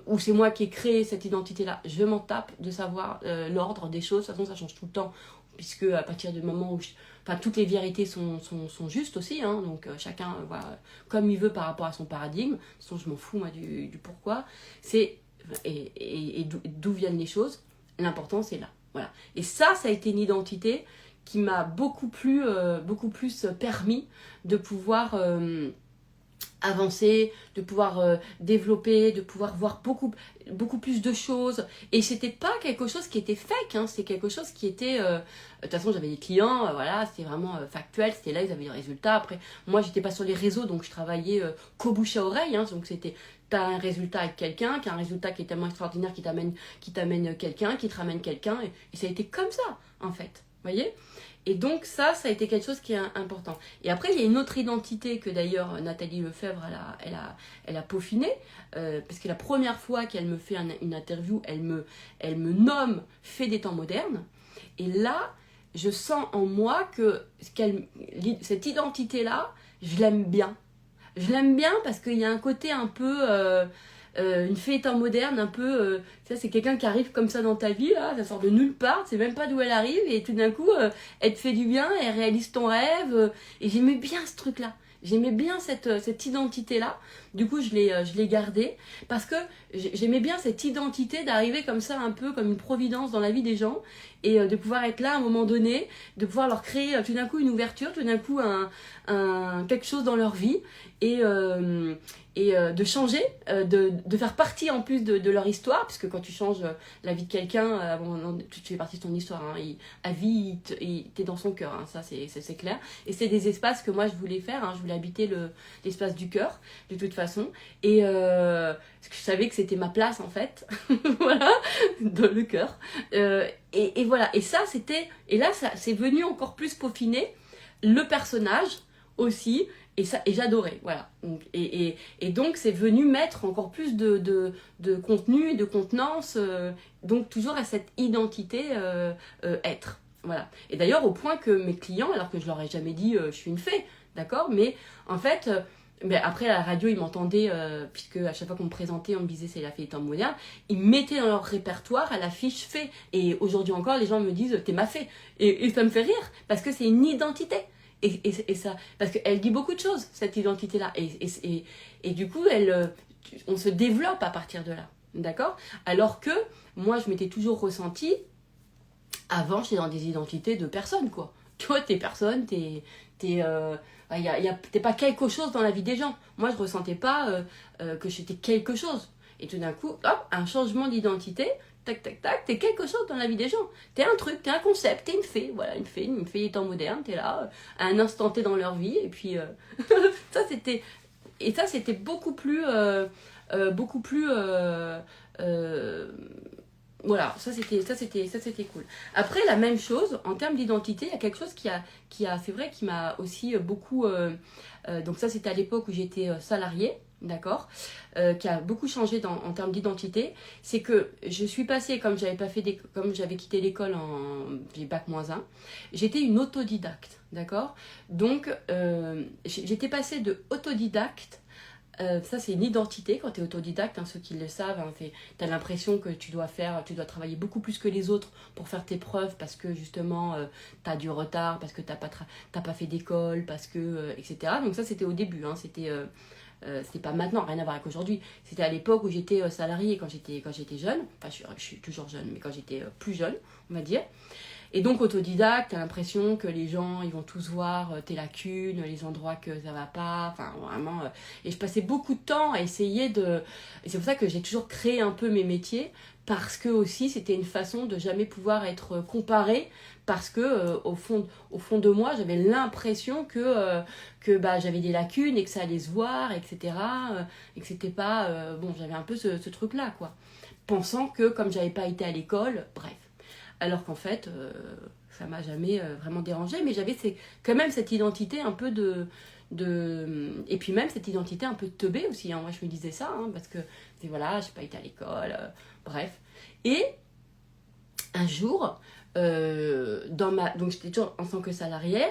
Ou c'est moi qui ai créé cette identité-là. Je m'en tape de savoir l'ordre des choses. De toute façon, ça change tout le temps. Puisque à partir du moment où... Enfin, toutes les vérités sont justes aussi. Hein, donc, chacun voit comme il veut par rapport à son paradigme. De toute façon, je m'en fous, moi, du pourquoi. Et d'où viennent les choses. L'important, c'est là. Voilà. Et ça a été une identité qui m'a beaucoup plus permis de pouvoir avancer, de pouvoir développer, de pouvoir voir beaucoup plus de choses. Et c'était pas quelque chose qui était fake, hein, c'est quelque chose qui était... de toute façon, j'avais des clients, voilà, c'était vraiment factuel, c'était là, ils avaient des résultats. Après, moi, j'étais pas sur les réseaux, donc je travaillais qu'au bouche à oreille, hein, donc c'était... T'as un résultat avec quelqu'un, qui a un résultat qui est tellement extraordinaire, qui t'amène quelqu'un, qui te ramène quelqu'un, et ça a été comme ça, en fait. Vous voyez ? Et donc ça a été quelque chose qui est important. Et après, il y a une autre identité que d'ailleurs Nathalie Lefebvre, elle a peaufiné, parce que la première fois qu'elle me fait une interview, elle me nomme Fée des temps modernes. Et là, je sens en moi que cette identité-là, je l'aime bien. Je l'aime bien parce qu'il y a un côté un peu... une fée temps moderne, un peu, ça c'est quelqu'un qui arrive comme ça dans ta vie, là, ça sort de nulle part, tu sais même pas d'où elle arrive, et tout d'un coup, elle te fait du bien, elle réalise ton rêve, et j'aimais bien ce truc-là. J'aimais bien cette identité-là, du coup je l'ai gardée, parce que j'aimais bien cette identité d'arriver comme ça, un peu comme une providence dans la vie des gens, et de pouvoir être là à un moment donné, de pouvoir leur créer tout d'un coup une ouverture, tout d'un coup quelque chose dans leur vie, et de changer, de faire partie en plus de leur histoire, puisque quand tu changes la vie de quelqu'un, tu fais partie de ton histoire, hein, à vie, t'es dans son cœur, hein, ça c'est clair. Et c'est des espaces que moi je voulais faire, hein, je voulais habiter l'espace du cœur, de toute façon, et parce que je savais que c'était ma place en fait, voilà, dans le cœur. Et voilà, et ça c'était, et là ça c'est venu encore plus peaufiner le personnage aussi. Et j'adorais, voilà. Et donc, c'est venu mettre encore plus de contenu et de contenance, donc toujours à cette identité être. Voilà. Et d'ailleurs, au point que mes clients, alors que je leur ai jamais dit je suis une fée, d'accord, mais en fait, mais après à la radio, ils m'entendaient, puisque à chaque fois qu'on me présentait, on me disait c'est la fée des temps modernes, ils mettaient dans leur répertoire à l'affiche fée. Et aujourd'hui encore, les gens me disent t'es ma fée. Et ça me fait rire, parce que c'est une identité. Et ça, parce qu'elle dit beaucoup de choses, cette identité-là. Et du coup, on se développe à partir de là. D'accord ? Alors que moi, je m'étais toujours ressentie, avant, j'étais dans des identités de personnes, quoi. Tu vois, t'es personne, t'es pas quelque chose dans la vie des gens. Moi, je ressentais pas que j'étais quelque chose. Et tout d'un coup, hop, un changement d'identité. Tac, tac, tac, t'es quelque chose dans la vie des gens. T'es un truc, t'es un concept, t'es une fée. Voilà, une fée étant moderne, t'es là, à un instant T dans leur vie. Et puis, ça, c'était beaucoup plus... voilà, ça c'était cool. Après, la même chose, en termes d'identité, il y a quelque chose c'est vrai, qui m'a aussi beaucoup... donc ça, c'était à l'époque où j'étais salariée. D'accord, qui a beaucoup changé en termes d'identité, c'est que je suis passée, comme j'avais quitté l'école j'ai bac-1, j'étais une autodidacte, d'accord. Donc j'étais passée de autodidacte, ça c'est une identité quand tu es autodidacte, hein, ceux qui le savent, hein, tu as l'impression que tu dois travailler beaucoup plus que les autres pour faire tes preuves, parce que justement tu as du retard, parce que t'as pas fait d'école, parce que etc. Donc ça c'était au début, hein, c'était pas maintenant, rien à voir avec aujourd'hui. C'était à l'époque où j'étais salariée, quand j'étais jeune. Enfin, je suis toujours jeune, mais quand j'étais plus jeune, on va dire. Et donc, autodidacte, t'as l'impression que les gens, ils vont tous voir tes lacunes, les endroits que ça va pas. Enfin, vraiment. Et je passais beaucoup de temps à essayer de... Et c'est pour ça que j'ai toujours créé un peu mes métiers, parce que aussi, c'était une façon de jamais pouvoir être comparée, parce que au fond de moi, j'avais l'impression que j'avais des lacunes et que ça allait se voir, etc. Et que c'était pas... bon, j'avais un peu ce truc-là, quoi. Pensant que, comme j'avais pas été à l'école, bref. Alors qu'en fait, ça m'a jamais vraiment dérangée, mais j'avais quand même cette identité un peu et puis même cette identité un peu de teubée aussi, hein. Moi, je me disais ça, hein, parce que, voilà, j'ai pas été à l'école, bref. Et un jour... donc j'étais toujours en tant que salariée,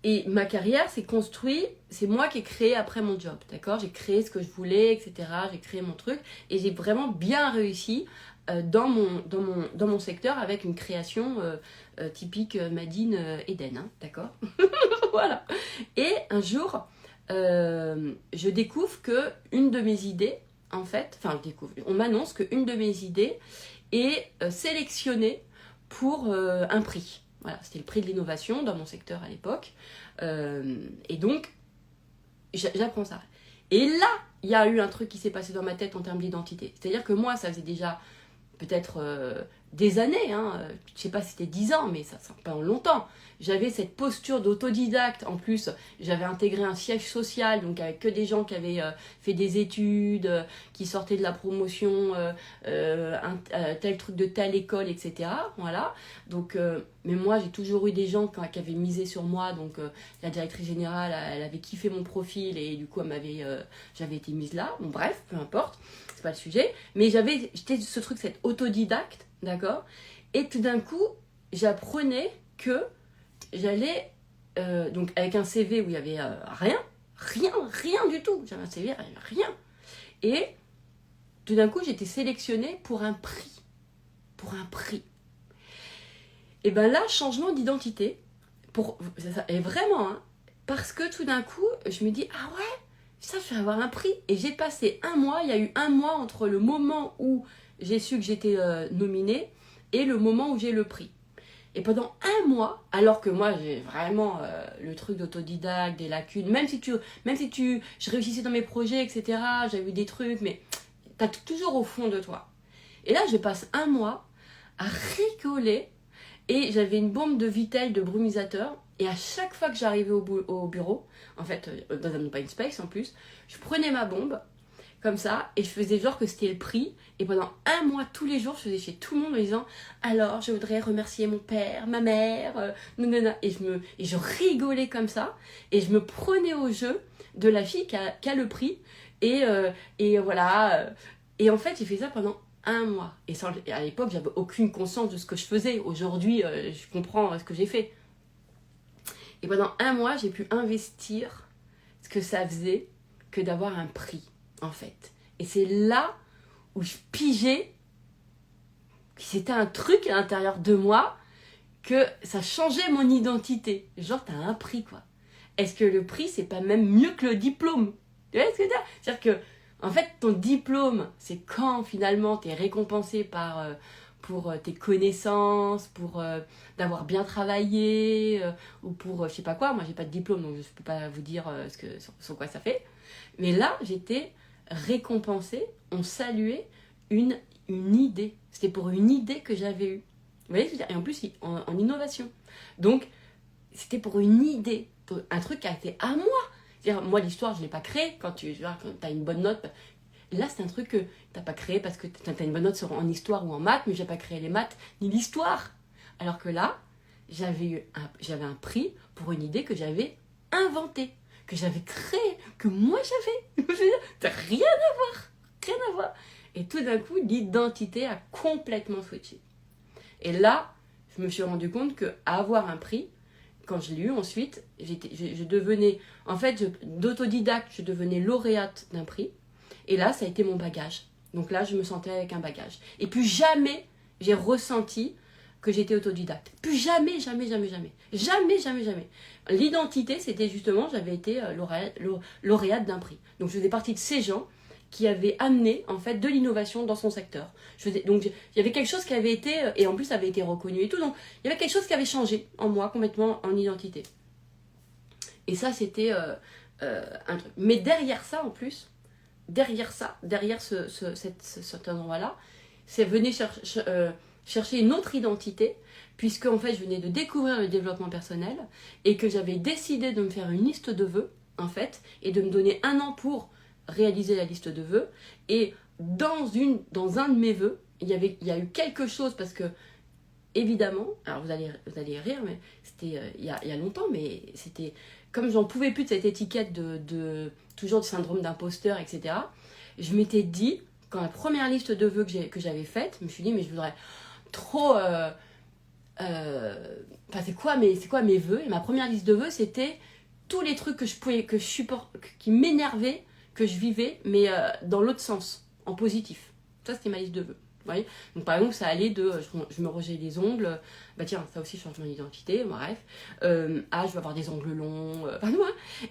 et ma carrière s'est construite, c'est moi qui ai créé après mon job, d'accord, j'ai créé ce que je voulais, etc., j'ai créé mon truc, et j'ai vraiment bien réussi dans mon secteur, avec une création typique Madine Eden, hein, d'accord. Voilà. Et un jour je découvre que une de mes idées, en fait, on m'annonce qu'une de mes idées est sélectionnée pour un prix. Voilà, c'était le prix de l'innovation dans mon secteur à l'époque. Et donc, j'apprends ça. Et là, il y a eu un truc qui s'est passé dans ma tête en termes d'identité. C'est-à-dire que moi, ça faisait déjà peut-être des années, hein, je sais pas si c'était 10 ans, mais ça pas longtemps. J'avais cette posture d'autodidacte. En plus, j'avais intégré un siège social, donc avec que des gens qui avaient fait des études, qui sortaient de la promotion, tel truc de telle école, etc. Voilà. Donc, mais moi, j'ai toujours eu des gens qui avaient misé sur moi. Donc, la directrice générale, elle avait kiffé mon profil et du coup, j'avais été mise là. Bon, bref, peu importe, c'est pas le sujet. Mais j'étais ce truc, cette autodidacte, d'accord. Et tout d'un coup, j'apprenais que j'allais donc avec un CV où il y avait rien du tout. J'avais un CV, rien. Et tout d'un coup, j'étais sélectionnée pour un prix. Et ben là, changement d'identité. Et vraiment, hein, parce que tout d'un coup, je me dis, ah ouais, ça, je vais avoir un prix. Et j'ai passé un mois, il y a eu un mois entre le moment où j'ai su que j'étais nominée et le moment où j'ai le prix. Et pendant un mois, alors que moi j'ai vraiment le truc d'autodidacte, des lacunes, même si je réussissais dans mes projets, etc., j'avais eu des trucs, mais t'as toujours au fond de toi. Et là, je passe un mois à rigoler et j'avais une bombe de Vitel, de brumisateur. Et à chaque fois que j'arrivais au bureau, en fait, dans un open space en plus, je prenais ma bombe, comme ça, et je faisais genre que c'était le prix. Et pendant un mois, tous les jours, je faisais chez tout le monde en disant « Alors, je voudrais remercier mon père, ma mère, nanana. » Et je rigolais comme ça, et je me prenais au jeu de la fille qui a le prix. Et voilà. Et en fait, j'ai fait ça pendant un mois. Et à l'époque, j'avais aucune conscience de ce que je faisais. Aujourd'hui, je comprends ce que j'ai fait. Et pendant un mois, j'ai pu investir ce que ça faisait que d'avoir un prix, en fait. Et c'est là où je pigeais que c'était un truc à l'intérieur de moi, que ça changeait mon identité. Genre, t'as un prix, quoi. Est-ce que le prix, c'est pas même mieux que le diplôme? Tu vois ce que je veux dire? C'est-à-dire que, en fait, ton diplôme, c'est quand, finalement, t'es récompensé pour tes connaissances, pour d'avoir bien travaillé, ou pour je sais pas quoi. Moi, j'ai pas de diplôme, donc je peux pas vous dire sur quoi ça fait. Mais là, j'étais récompensée, on saluait une idée. C'était pour une idée que j'avais eue. Vous voyez ce que je veux dire? Et en plus, en innovation. Donc, c'était pour une idée, pour un truc qui a été à moi. C'est-à-dire, moi, l'histoire, je ne l'ai pas créée. Quand tu as une bonne note, là, c'est un truc que tu n'as pas créé parce que tu as une bonne note en histoire ou en maths, mais je n'ai pas créé les maths ni l'histoire. Alors que là, j'avais un prix pour une idée que j'avais inventée, que j'avais créée, que moi j'avais. T'as rien à voir. Et tout d'un coup, l'identité a complètement switché. Et là, je me suis rendu compte qu'avoir un prix, quand je l'ai eu ensuite, je devenais, en fait, d'autodidacte, je devenais lauréate d'un prix. Et là, ça a été mon bagage. Donc là, je me sentais avec un bagage. Et plus jamais, j'ai ressenti que j'étais autodidacte. Plus jamais. Jamais. L'identité, c'était justement, j'avais été lauréate d'un prix. Donc je faisais partie de ces gens qui avaient amené, en fait, de l'innovation dans son secteur. Donc il y avait quelque chose qui avait été, et en plus, ça avait été reconnu et tout. Donc il y avait quelque chose qui avait changé en moi, complètement, en identité. Et ça, c'était un truc. Mais derrière ça, en plus, derrière cet endroit-là, c'est venir chercher une autre identité, puisque en fait je venais de découvrir le développement personnel et que j'avais décidé de me faire une liste de vœux, en fait, et de me donner un an pour réaliser la liste de vœux. Et dans un de mes vœux, il y a eu quelque chose, parce que évidemment, alors vous allez rire, mais c'était il y a longtemps, mais c'était comme j'en pouvais plus de cette étiquette de toujours de syndrome d'imposteur, etc. Je m'étais dit, quand la première liste de vœux que j'avais faite, je me suis dit, mais je voudrais trop... c'est quoi mes vœux? Et ma première liste de vœux, c'était tous les trucs qui m'énervaient, que je vivais, mais dans l'autre sens, en positif. Ça, c'était ma liste de vœux. Vous voyez? Donc par exemple, ça allait de je me rogeais les ongles, bah tiens, ça aussi changement d'identité, bref. Je vais avoir des ongles longs,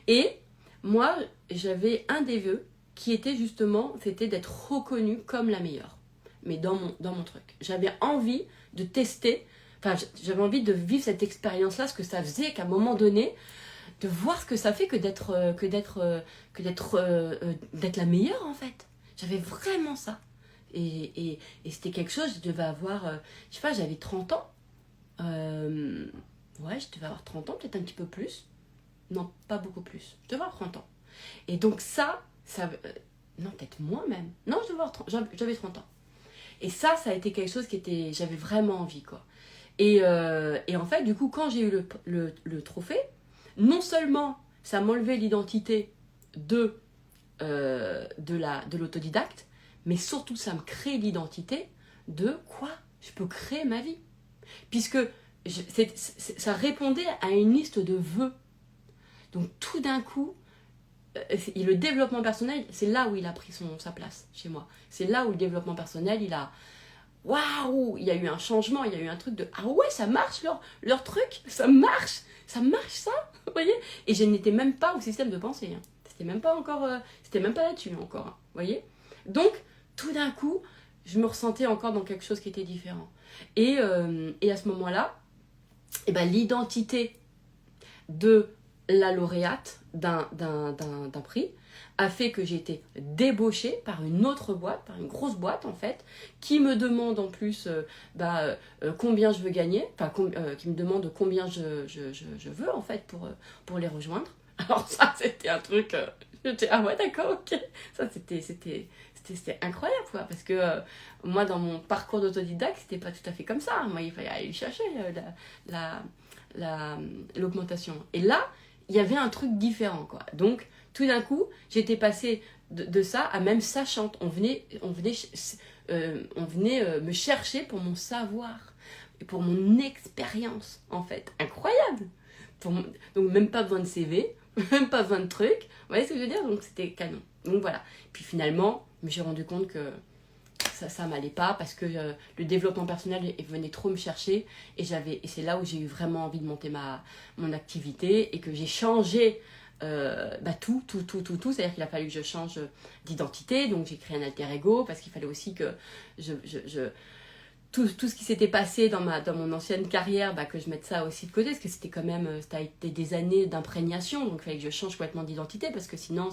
et moi, j'avais un des vœux qui était justement, c'était d'être reconnue comme la meilleure. Mais dans mon truc. J'avais envie de tester, j'avais envie de vivre cette expérience-là, ce que ça faisait qu'à un moment donné, de voir ce que ça fait que d'être la meilleure en fait. J'avais vraiment ça. Et c'était quelque chose, je devais avoir, je sais pas, j'avais 30 ans. Ouais, je devais avoir 30 ans, peut-être un petit peu plus. Non, pas beaucoup plus. Je devais avoir 30 ans. Et donc non, peut-être moins même. Non, j'avais 30 ans. Et ça a été quelque chose j'avais vraiment envie, quoi. Et en fait, du coup, quand j'ai eu le trophée, non seulement ça m'enlevait l'identité de l'autodidacte, mais surtout ça me crée l'identité de quoi je peux créer ma vie. Puisque ça répondait à une liste de vœux. Donc tout d'un coup, le développement personnel, c'est là où il a pris sa place chez moi. C'est là où le développement personnel, waouh, il y a eu un changement, il y a eu un truc de ah ouais, ça marche leur truc, ça marche ça, vous voyez. Et je n'étais même pas au système de pensée. Hein. C'était même pas là-dessus encore, hein, vous voyez. Donc tout d'un coup, je me ressentais encore dans quelque chose qui était différent. Et à ce moment-là, l'identité de la lauréate d'un prix a fait que j'ai été débauchée par une autre boîte, par une grosse boîte en fait, qui me demande en plus combien je veux gagner, qui me demande combien je veux en fait pour les rejoindre. Alors ça c'était un truc, j'étais ah ouais d'accord ok, ça c'était incroyable quoi, parce que moi dans mon parcours d'autodidacte c'était pas tout à fait comme ça, moi il fallait aller chercher l'augmentation. Et là il y avait un truc différent quoi. Donc tout d'un coup j'étais passée de ça à même sachante. On venait me chercher pour mon savoir et pour mon expérience en fait. Incroyable. Donc même pas besoin de CV, même pas besoin de trucs, vous voyez ce que je veux dire. Donc c'était canon. Donc voilà. Puis finalement je me suis rendu compte que ça m'allait pas, parce que le développement personnel venait trop me chercher, et c'est là où j'ai eu vraiment envie de monter mon activité, et que j'ai changé tout, c'est-à-dire qu'il a fallu que je change d'identité. Donc j'ai créé un alter ego, parce qu'il fallait aussi que tout ce qui s'était passé dans mon ancienne carrière, que je mette ça aussi de côté, parce que c'était quand même, ça a été des années d'imprégnation, donc il fallait que je change complètement d'identité, parce que sinon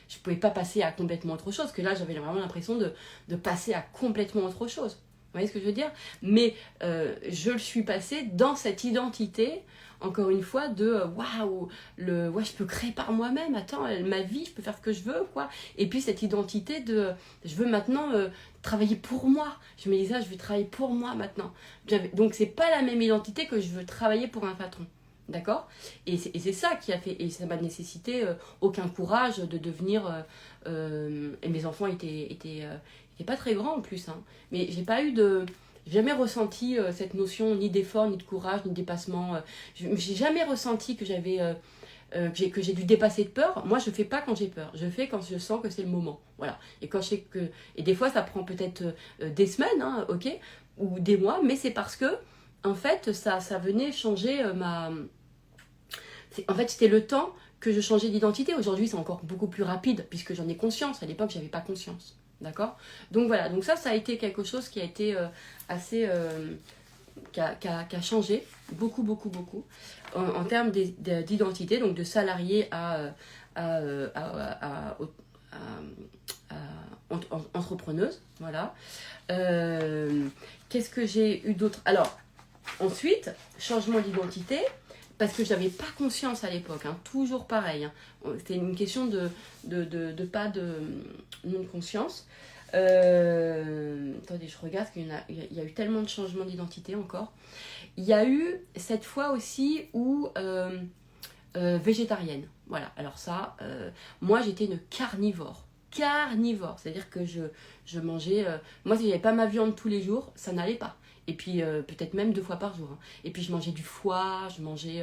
je pouvais pas passer à complètement autre chose, que là j'avais vraiment l'impression de passer à complètement autre chose. Vous voyez ce que je veux dire? Mais je le suis passée dans cette identité, encore une fois, de waouh, je peux créer par moi-même, attends, ma vie, je peux faire ce que je veux, quoi. Et puis cette identité de je veux maintenant travailler pour moi. Je me disais, je veux travailler pour moi maintenant. Donc c'est pas la même identité que je veux travailler pour un patron. D'accord? Et c'est ça qui a fait, et ça m'a nécessité aucun courage de devenir. Et mes enfants étaient pas très grands en plus, hein. Mais j'ai jamais ressenti cette notion ni d'effort, ni de courage, ni de dépassement. J'ai jamais ressenti que j'ai dû dépasser de peur. Moi, je fais pas quand j'ai peur. Je fais quand je sens que c'est le moment. Voilà. Et des fois, ça prend peut-être des semaines, hein, ok, ou des mois, mais c'est parce que, en fait, ça venait changer En fait, c'était le temps que je changeais d'identité. Aujourd'hui, c'est encore beaucoup plus rapide, puisque j'en ai conscience. À l'époque, j'avais pas conscience. D'accord? Donc voilà, donc ça a été quelque chose qui a été assez... qui a changé beaucoup en termes d'identité, donc de salarié à entrepreneuse. Voilà. Qu'est-ce que j'ai eu d'autre? Alors, ensuite, changement d'identité, parce que je n'avais pas conscience à l'époque, hein, toujours pareil. Hein. C'était une question de pas de non-conscience. Attendez, je regarde, parce qu'il y a eu tellement de changements d'identité encore. Il y a eu cette fois aussi où végétarienne. Voilà, alors ça, moi j'étais une carnivore. C'est-à-dire que je mangeais... moi, si j'avais pas ma viande tous les jours, ça n'allait pas. Et puis peut-être même 2 fois par jour. Hein. Et puis je mangeais du foie, je mangeais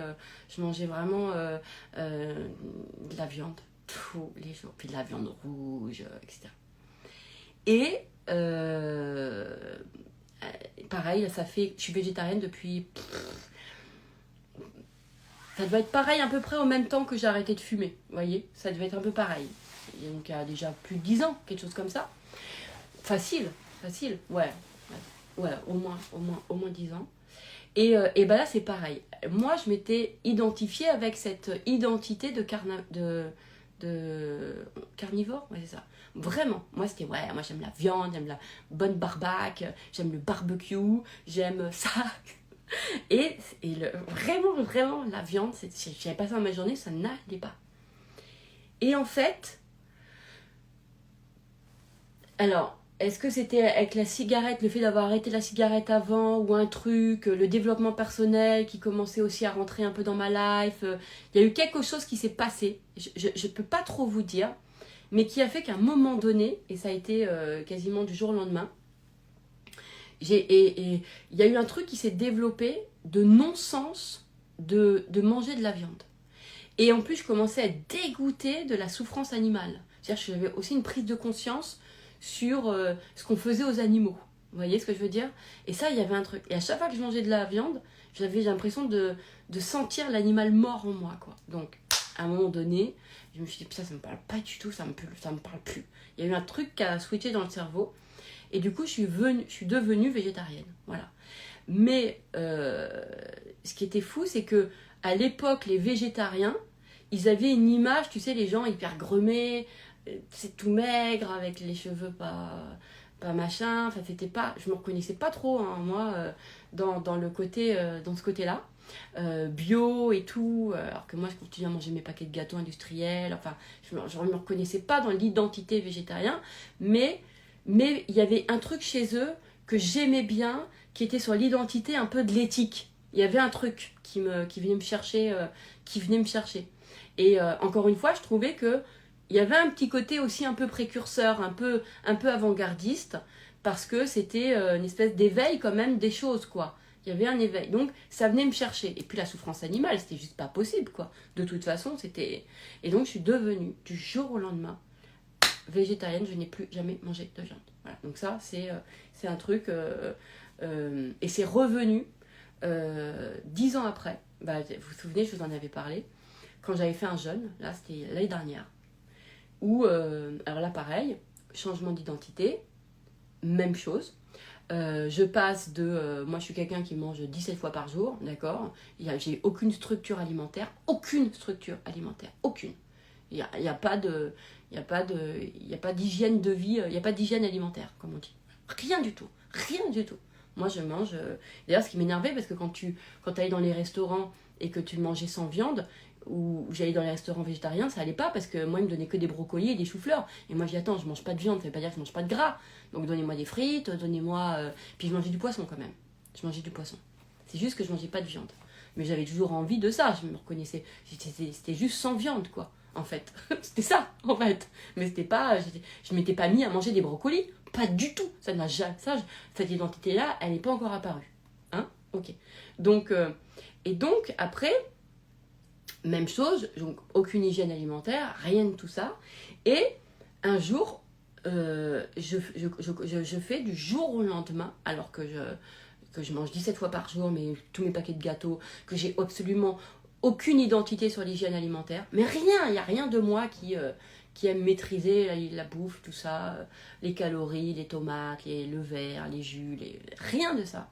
vraiment de la viande tous les jours. Puis de la viande rouge, etc. Et pareil, je suis végétarienne depuis... ça doit être pareil à peu près au même temps que j'ai arrêté de fumer. Vous voyez, ça devait être un peu pareil. Donc il y a déjà plus de 10 ans, quelque chose comme ça. Facile, ouais. Ouais, au moins 10 ans. Et ben là, c'est pareil. Moi, je m'étais identifiée avec cette identité de carnivore, ouais, c'est ça. Vraiment, moi c'était moi j'aime la viande, j'aime la bonne barbaque, j'aime le barbecue, j'aime ça. Vraiment, la viande, j'avais passé dans ma journée, ça n'allait pas. Et en fait, alors, est-ce que c'était avec la cigarette, le fait d'avoir arrêté la cigarette avant, ou un truc, le développement personnel qui commençait aussi à rentrer un peu dans ma life, il y a eu quelque chose qui s'est passé, je ne peux pas trop vous dire, mais qui a fait qu'à un moment donné, et ça a été quasiment du jour au lendemain, il y a eu un truc qui s'est développé de non-sens de manger de la viande. Et en plus, je commençais à être dégoûtée de la souffrance animale. C'est-à-dire que j'avais aussi une prise de conscience sur ce qu'on faisait aux animaux. Vous voyez ce que je veux dire? Et ça, il y avait un truc. Et à chaque fois que je mangeais de la viande, j'avais l'impression de sentir l'animal mort en moi, quoi. Donc, à un moment donné, je me suis dit, ça me parle pas du tout, ça me parle plus. Il y a eu un truc qui a switché dans le cerveau. Et du coup, je suis devenue végétarienne. Voilà. Mais ce qui était fou, c'est que à l'époque, les végétariens, ils avaient une image, tu sais, les gens hyper gremés, c'est tout maigre, avec les cheveux pas machin. Enfin, c'était pas, je me reconnaissais pas trop, hein, moi, dans le côté, dans ce côté-là. Bio et tout, alors que moi je continue à manger mes paquets de gâteaux industriels. Enfin, je ne me reconnaissais pas dans l'identité végétarienne, mais il y avait un truc chez eux que j'aimais bien, qui était sur l'identité un peu de l'éthique. Il y avait un truc qui venait me chercher, Et encore une fois, je trouvais que il y avait un petit côté aussi un peu précurseur, un peu avant-gardiste, parce que c'était une espèce d'éveil quand même des choses, quoi. Il y avait un éveil. Donc, ça venait me chercher. Et puis, la souffrance animale, c'était juste pas possible, quoi. De toute façon, c'était... Et donc, je suis devenue, du jour au lendemain, végétarienne. Je n'ai plus jamais mangé de viande. Voilà. Donc ça, c'est un truc... et c'est revenu 10 ans après. Bah, vous vous souvenez, je vous en avais parlé. Quand j'avais fait un jeûne, là, c'était l'année dernière. Où, alors là, pareil, changement d'identité, même chose. Je passe de... moi, je suis quelqu'un qui mange 17 fois par jour, d'accord? J'ai aucune structure alimentaire. Aucune. Il n'y a pas d'hygiène de vie, il n'y a pas d'hygiène alimentaire, comme on dit. Rien du tout. Moi, je mange... D'ailleurs, ce qui m'énervait, parce que quand tu allais dans les restaurants et que tu mangeais sans viande, ou j'allais dans les restaurants végétariens, ça allait pas, parce que moi, ils me donnaient que des brocolis et des choux-fleurs. Et moi, je dis, attends, je mange pas de viande, ça veut pas dire que je mange pas de gras. Donc, donnez-moi des frites, donnez-moi... Puis, je mangeais du poisson, quand même. C'est juste que je mangeais pas de viande. Mais j'avais toujours envie de ça, je me reconnaissais. C'était juste sans viande, quoi, en fait. C'était ça, en fait. Mais c'était pas... Je m'étais pas mis à manger des brocolis. Pas du tout. Ça n'a jamais... cette identité-là, elle n'est pas encore apparue. Hein? Ok. Donc, et donc, après... Même chose, donc aucune hygiène alimentaire, rien de tout ça. Et un jour, je fais du jour au lendemain, alors que je mange 17 fois par jour, mais tous mes paquets de gâteaux, que j'ai absolument aucune identité sur l'hygiène alimentaire. Mais rien, il n'y a rien de moi qui aime maîtriser la bouffe, tout ça, les calories, les tomates, le verre, les jus, rien de ça.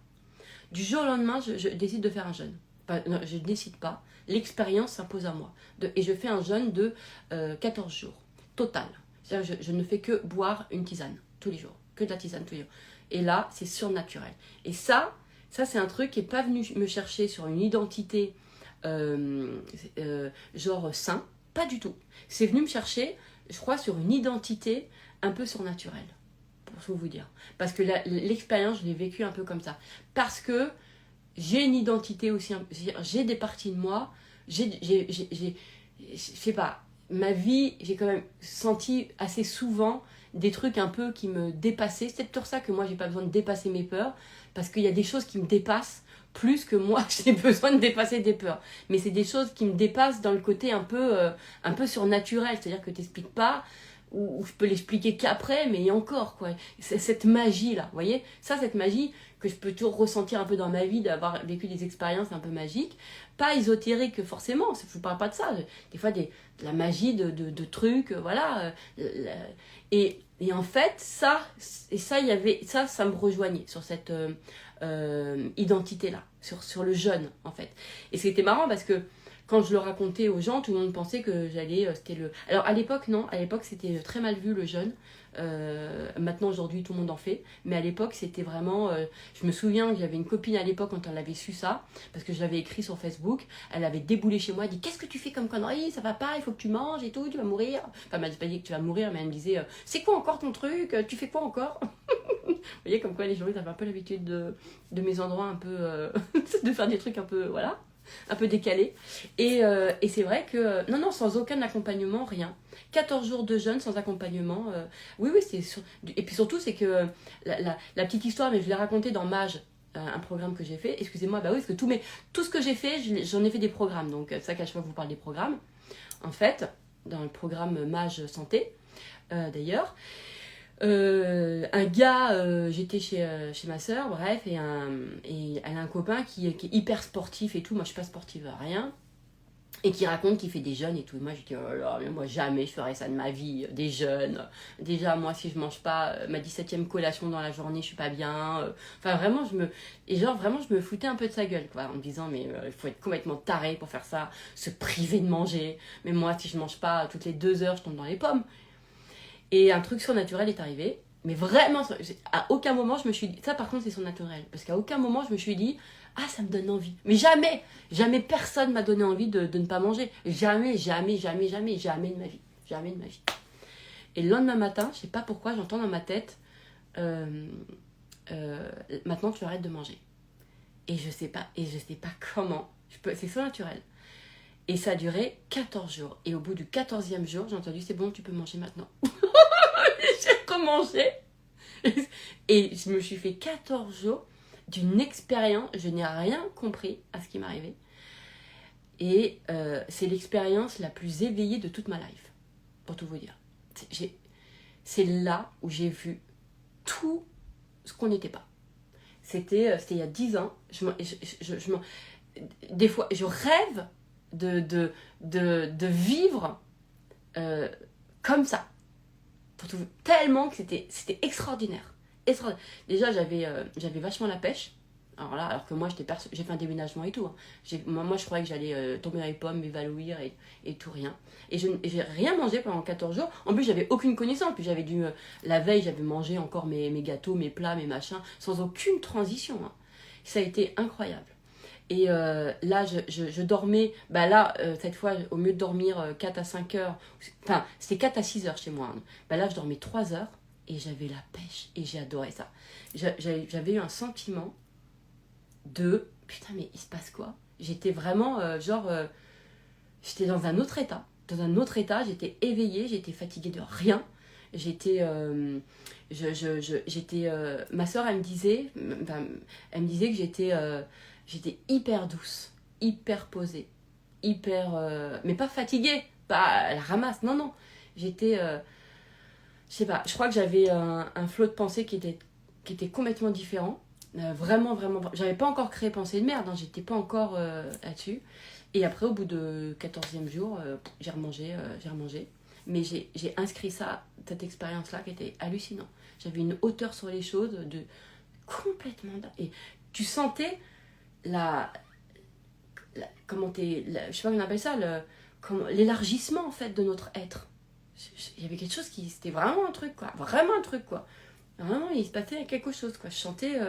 Du jour au lendemain, je décide de faire un jeûne. Enfin, non, je ne décide pas. L'expérience s'impose à moi. Et je fais un jeûne de 14 jours. Total. C'est-à-dire que je ne fais que boire une tisane tous les jours. Que de la tisane tous les jours. Et là, c'est surnaturel. Et ça c'est un truc qui n'est pas venu me chercher sur une identité genre sain. Pas du tout. C'est venu me chercher, je crois, sur une identité un peu surnaturelle. Pour tout vous dire. Parce que l'expérience, je l'ai vécue un peu comme ça. Parce que j'ai une identité aussi, j'ai des parties de moi, je sais pas, ma vie, j'ai quand même senti assez souvent des trucs un peu qui me dépassaient. C'est peut-être pour ça que moi, j'ai pas besoin de dépasser mes peurs, parce qu'il y a des choses qui me dépassent plus que moi, j'ai besoin de dépasser des peurs. Mais c'est des choses qui me dépassent dans le côté un peu surnaturel, c'est-à-dire que t'expliques pas, ou je peux l'expliquer qu'après, mais encore, quoi. C'est cette magie-là, vous voyez? Ça, cette magie que je peux toujours ressentir un peu dans ma vie, d'avoir vécu des expériences un peu magiques. Pas ésotériques forcément, je ne parle pas de ça. Des fois, de la magie de trucs, voilà. Et en fait, ça me rejoignait sur cette identité-là. sur le jeûne, en fait. Et c'était marrant parce que quand je le racontais aux gens, tout le monde pensait que j'allais... c'était le... Alors à l'époque, non. À l'époque, c'était très mal vu le jeûne. Maintenant, aujourd'hui, tout le monde en fait. Mais à l'époque, c'était vraiment... je me souviens que j'avais une copine à l'époque quand elle avait su ça, parce que je l'avais écrit sur Facebook. Elle avait déboulé chez moi, elle dit: qu'est-ce que tu fais comme connerie, ça va pas, il faut que tu manges et tout, tu vas mourir. Enfin, elle m'a pas dit que tu vas mourir, mais elle me disait: c'est quoi encore ton truc, tu fais quoi encore? Vous voyez comme quoi les gens ils avaient un peu l'habitude de mes endroits un peu... de faire des trucs un peu... voilà, un peu décalés. Et c'est vrai que... non, sans aucun accompagnement, rien. 14 jours de jeûne sans accompagnement. Oui, c'est... Et puis surtout, c'est que la petite histoire, mais je l'ai racontée dans Mage, un programme que j'ai fait. Excusez-moi, bah oui, parce que tout ce que j'ai fait, j'en ai fait des programmes. Donc, c'est ça qu'à chaque fois que je vous parle des programmes. En fait, dans le programme Mage Santé, d'ailleurs, un gars, j'étais chez ma soeur, bref, et elle a un copain qui est hyper sportif et tout. Moi, je suis pas sportive, rien. Et qui raconte qu'il fait des jeûnes et tout. Et moi, je dis: oh là là, mais moi, jamais je ferais ça de ma vie, des jeûnes. Déjà, moi, si je mange pas ma 17e collation dans la journée, je suis pas bien. Enfin, vraiment, vraiment, je me foutais un peu de sa gueule, quoi, en me disant: mais il faut être complètement taré pour faire ça, se priver de manger. Mais moi, si je mange pas toutes les 2 heures, je tombe dans les pommes. Et un truc surnaturel est arrivé. Mais vraiment, à aucun moment, je me suis dit... Ça, par contre, c'est surnaturel. Parce qu'à aucun moment, je me suis dit: ah, ça me donne envie. Mais jamais personne m'a donné envie de ne pas manger. Jamais de ma vie. Jamais de ma vie. Et le lendemain matin, je sais pas pourquoi, j'entends dans ma tête: maintenant, tu arrêtes de manger. Et je sais pas comment. C'est surnaturel. Et ça a duré 14 jours. Et au bout du 14e jour, j'ai entendu: c'est bon, tu peux manger maintenant. J'ai recommencé. Et je me suis fait 14 jours d'une expérience. Je n'ai rien compris à ce qui m'arrivait. Et c'est l'expérience la plus éveillée de toute ma life. Pour tout vous dire. C'est là où j'ai vu tout ce qu'on n'était pas. C'était il y a 10 ans. Des fois, je rêve de vivre comme ça. Tellement que c'était extraordinaire. Déjà, j'avais vachement la pêche. Alors que moi, j'ai fait un déménagement et tout. Hein. Moi, je croyais que j'allais tomber dans les pommes, m'évanouir et tout, rien. Et j'ai rien mangé pendant 14 jours. En plus, j'avais aucune connaissance. Puis j'avais la veille, j'avais mangé encore mes gâteaux, mes plats, mes machins, sans aucune transition. Hein. Ça a été incroyable. Et là, je dormais, cette fois, au lieu de dormir 4 à 5 heures, enfin, c'était 4 à 6 heures chez moi. Hein. Là, je dormais 3 heures et j'avais la pêche et j'ai adoré ça. J'avais eu un sentiment de putain, mais il se passe quoi? J'étais vraiment, j'étais dans un autre état. J'étais éveillée, j'étais fatiguée de rien. Ma soeur, elle me disait que j'étais hyper douce, hyper posée, mais pas fatiguée, pas à la ramasse, non. J'étais, je sais pas, je crois que j'avais un flot de pensée qui était complètement différent. Vraiment, j'avais pas encore créé Pensée de merde, hein, j'étais pas encore là-dessus. Et après, au bout de 14e jour, j'ai remangé. Mais j'ai inscrit cette expérience-là qui était hallucinante. J'avais une hauteur sur les choses complètement... Et tu sentais je sais pas comment on appelle ça, l'élargissement en fait de notre être. Il y avait quelque chose c'était vraiment un truc quoi. Vraiment, il se passait quelque chose quoi. Je sentais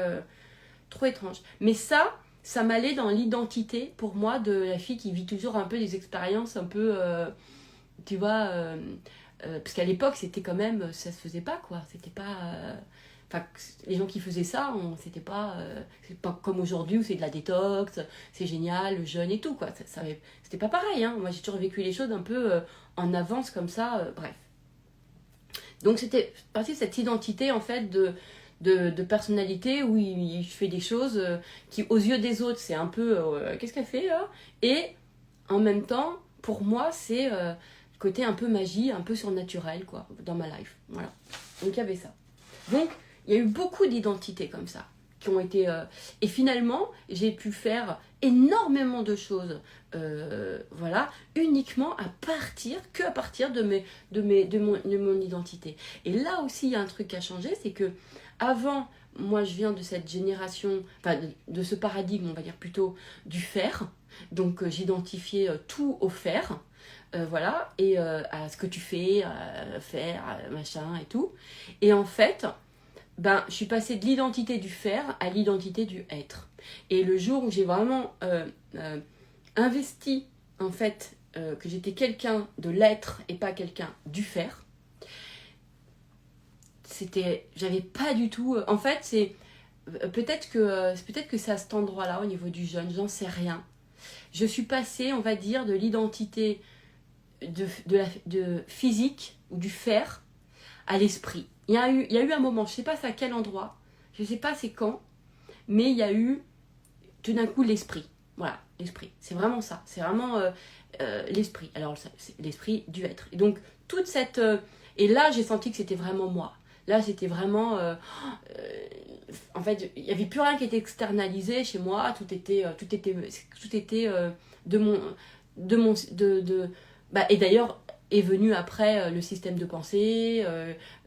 trop étrange. Mais ça m'allait dans l'identité pour moi de la fille qui vit toujours un peu des expériences un peu... tu vois, parce qu'à l'époque, c'était quand même, ça se faisait pas, quoi. C'était pas... les gens qui faisaient ça, c'est pas comme aujourd'hui où c'est de la détox, c'est génial, le jeûne et tout, quoi. C'était pas pareil, hein. Moi, j'ai toujours vécu les choses un peu en avance comme ça, bref. Donc, c'était partie de cette identité, en fait, de personnalité où il fait des choses qui, aux yeux des autres, c'est un peu... qu'est-ce qu'elle fait, là? Et, en même temps, pour moi, c'est... côté un peu magie, un peu surnaturel, quoi, dans ma life. Voilà. Donc, il y avait ça. Donc, il y a eu beaucoup d'identités comme ça, qui ont été... Et finalement, j'ai pu faire énormément de choses, uniquement à partir de mon identité. Et là aussi, il y a un truc qui a changé, c'est que avant, moi je viens de cette génération, enfin de ce paradigme, on va dire plutôt du faire. Donc j'identifiais tout au faire, voilà, et à ce que tu fais, faire, machin et tout. Et en fait, ben, je suis passée de l'identité du faire à l'identité du être. Et le jour où j'ai vraiment investi, en fait, que j'étais quelqu'un de l'être et pas quelqu'un du faire, j'avais pas du tout, en fait, peut-être que c'est à cet endroit-là, au niveau du jeune, j'en sais rien. Je suis passée, on va dire, de l'identité de physique ou du faire à l'esprit. Il y a eu un moment, je ne sais pas c'est à quel endroit, je ne sais pas c'est quand, mais il y a eu tout d'un coup l'esprit. Voilà, l'esprit. C'est vraiment ça. C'est vraiment l'esprit. Alors, c'est l'esprit du être. Et donc, toute cette... et là, j'ai senti que c'était vraiment moi. Là, c'était vraiment... en fait, il n'y avait plus rien qui était externalisé chez moi. Tout était de mon... Bah, et d'ailleurs, est venu après le système de pensée,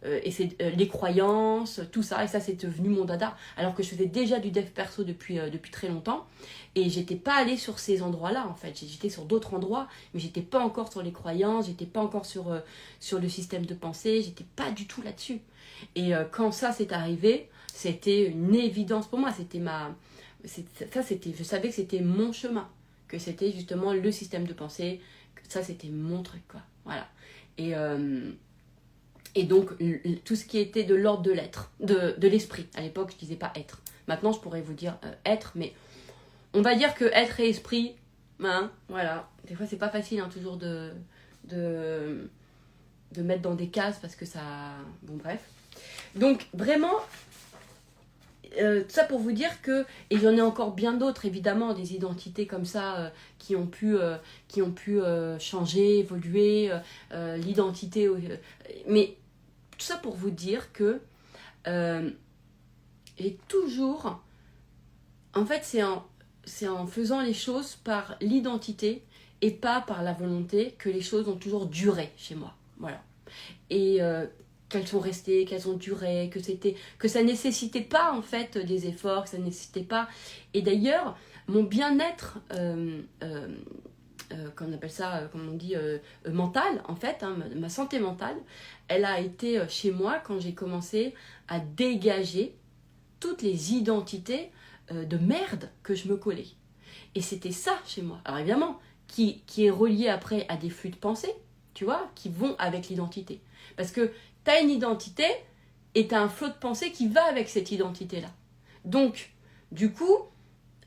et les croyances, tout ça. Et ça, c'est devenu mon dada. Alors que je faisais déjà du dev perso depuis très longtemps. Et j'étais pas allée sur ces endroits-là, en fait. J'étais sur d'autres endroits, mais j'étais pas encore sur les croyances, j'étais pas encore sur le système de pensée, j'étais pas du tout là-dessus. Et quand ça s'est arrivé, c'était une évidence pour moi. Je savais que c'était mon chemin, que c'était justement le système de pensée. Ça, c'était mon truc, quoi. Voilà. Et donc, tout ce qui était de l'ordre de l'être, de l'esprit. À l'époque, je disais pas être. Maintenant, je pourrais vous dire être, mais on va dire que être et esprit, hein, voilà. Des fois, c'est pas facile, hein, toujours de mettre dans des cases parce que ça... Bon, bref. Donc, vraiment... ça pour vous dire que, et j'en ai encore bien d'autres évidemment, des identités comme ça qui ont pu changer, évoluer, l'identité, mais tout ça pour vous dire que j'ai toujours, en fait c'est en faisant les choses par l'identité et pas par la volonté que les choses ont toujours duré chez moi, voilà. Et qu'elles sont restées, qu'elles ont duré, que ça nécessitait pas en fait des efforts, que ça nécessitait pas. Et d'ailleurs, mon bien-être, qu'on appelle ça, comme on dit, mental en fait, hein, ma santé mentale, elle a été chez moi quand j'ai commencé à dégager toutes les identités de merde que je me collais. Et c'était ça chez moi. Alors évidemment, qui est relié après à des flux de pensée, tu vois, qui vont avec l'identité. Parce que tu as une identité et tu as un flot de pensée qui va avec cette identité-là. Donc, du coup,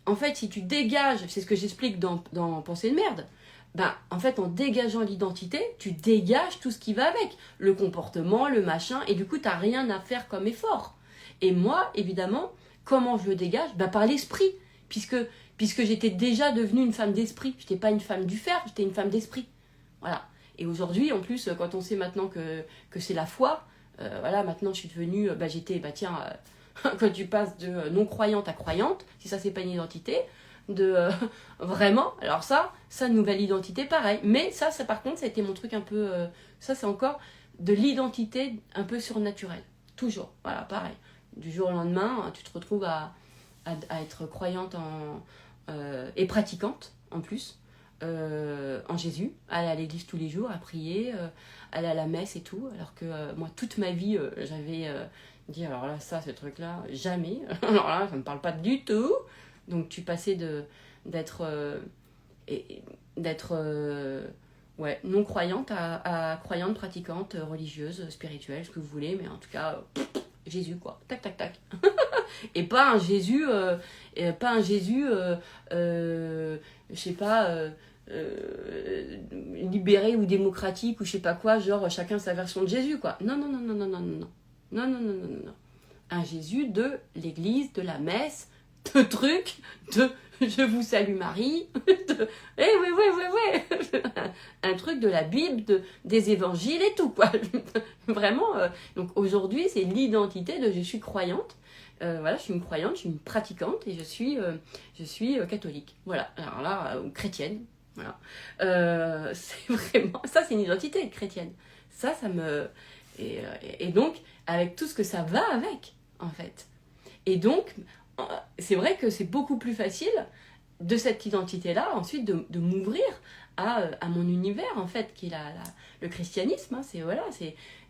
en fait, si tu dégages, c'est ce que j'explique dans Pensée de merde, ben, en fait, en dégageant l'identité, tu dégages tout ce qui va avec. Le comportement, le machin, et du coup, tu n'as rien à faire comme effort. Et moi, évidemment, comment je le dégage? Ben, par l'esprit, puisque j'étais déjà devenue une femme d'esprit. Je n'étais pas une femme du fer, j'étais une femme d'esprit. Voilà. Et aujourd'hui, en plus, quand on sait maintenant que c'est la foi, voilà, maintenant je suis devenue, quand tu passes de non-croyante à croyante, si ça c'est pas une identité, vraiment, alors ça, nouvelle identité, pareil. Mais ça par contre, ça a été mon truc un peu, ça c'est encore de l'identité un peu surnaturelle. Toujours, voilà, pareil. Du jour au lendemain, tu te retrouves à être croyante et pratiquante, en plus. En Jésus, aller à l'église tous les jours, à prier, aller à la messe et tout, alors que moi toute ma vie j'avais dit alors là ça ce truc là jamais, alors là ça me parle pas du tout. Donc tu passais d'être ouais, non croyante à croyante, pratiquante, religieuse, spirituelle, ce que vous voulez, mais en tout cas Jésus quoi, tac tac tac. Et pas un Jésus je sais pas, libéré ou démocratique ou je sais pas quoi, genre chacun sa version de Jésus quoi. Non. Un Jésus de l'église, de la messe, de trucs, de je vous salue Marie, ouais. Un truc de la Bible, des évangiles et tout quoi. Vraiment, donc aujourd'hui c'est l'identité de je suis croyante. Voilà, je suis une croyante, je suis une pratiquante et je suis catholique. Voilà, alors là, chrétienne. Voilà. C'est vraiment... Ça, c'est une identité chrétienne. Ça me... Et donc, avec tout ce que ça va avec, en fait. Et donc, c'est vrai que c'est beaucoup plus facile de cette identité-là, ensuite de m'ouvrir à mon univers, en fait, qui est le christianisme. Hein,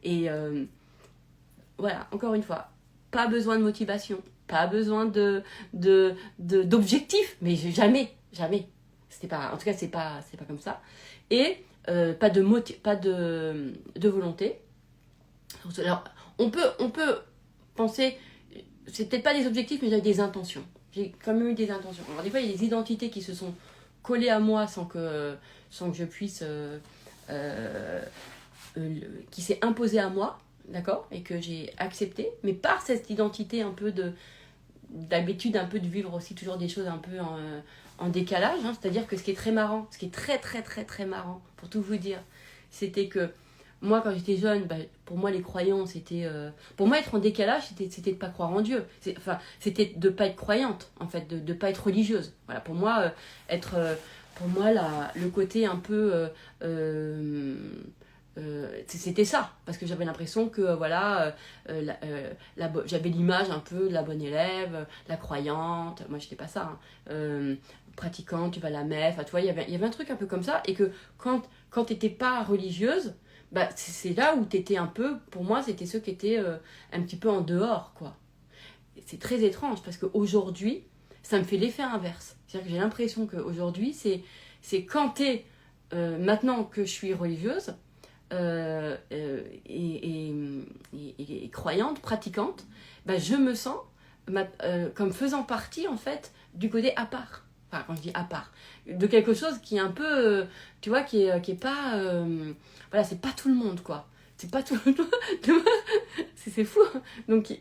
et voilà, encore une fois, pas besoin de motivation, pas besoin d'objectifs, mais jamais, jamais. En tout cas, c'est pas comme ça. Et pas de volonté. Alors, on peut penser, c'est peut-être pas des objectifs, mais j'ai des intentions. J'ai quand même eu des intentions. Alors, des fois, il y a des identités qui se sont collées à moi sans que je puisse. Qui s'est imposée à moi, d'accord, et que j'ai accepté, mais par cette identité un peu d'habitude, un peu de vivre aussi toujours des choses un peu en décalage, hein, c'est-à-dire que ce qui est très marrant, ce qui est très très très très marrant, pour tout vous dire, c'était que moi quand j'étais jeune, pour moi les croyants c'était... pour moi être en décalage c'était de pas croire en Dieu, c'était de pas être croyante en fait, de pas être religieuse. Voilà, pour moi pour moi le côté un peu... c'était ça, parce que j'avais l'impression que voilà, j'avais l'image un peu de la bonne élève, la croyante, moi j'étais pas ça, hein, pratiquante, tu vas à la messe, tu vois, il y avait un truc un peu comme ça, et que quand t'étais pas religieuse, c'est là où t'étais un peu, pour moi c'était ceux qui étaient un petit peu en dehors, quoi. C'est très étrange, parce qu'aujourd'hui, ça me fait l'effet inverse. C'est-à-dire que j'ai l'impression qu'aujourd'hui, c'est quand t'es, maintenant que je suis religieuse, et croyante, pratiquante, je me sens comme faisant partie en fait du côté à part. Enfin, quand je dis à part, de quelque chose qui est un peu, tu vois, qui est pas, voilà, c'est pas tout le monde quoi. C'est pas tout le monde. C'est fou. Donc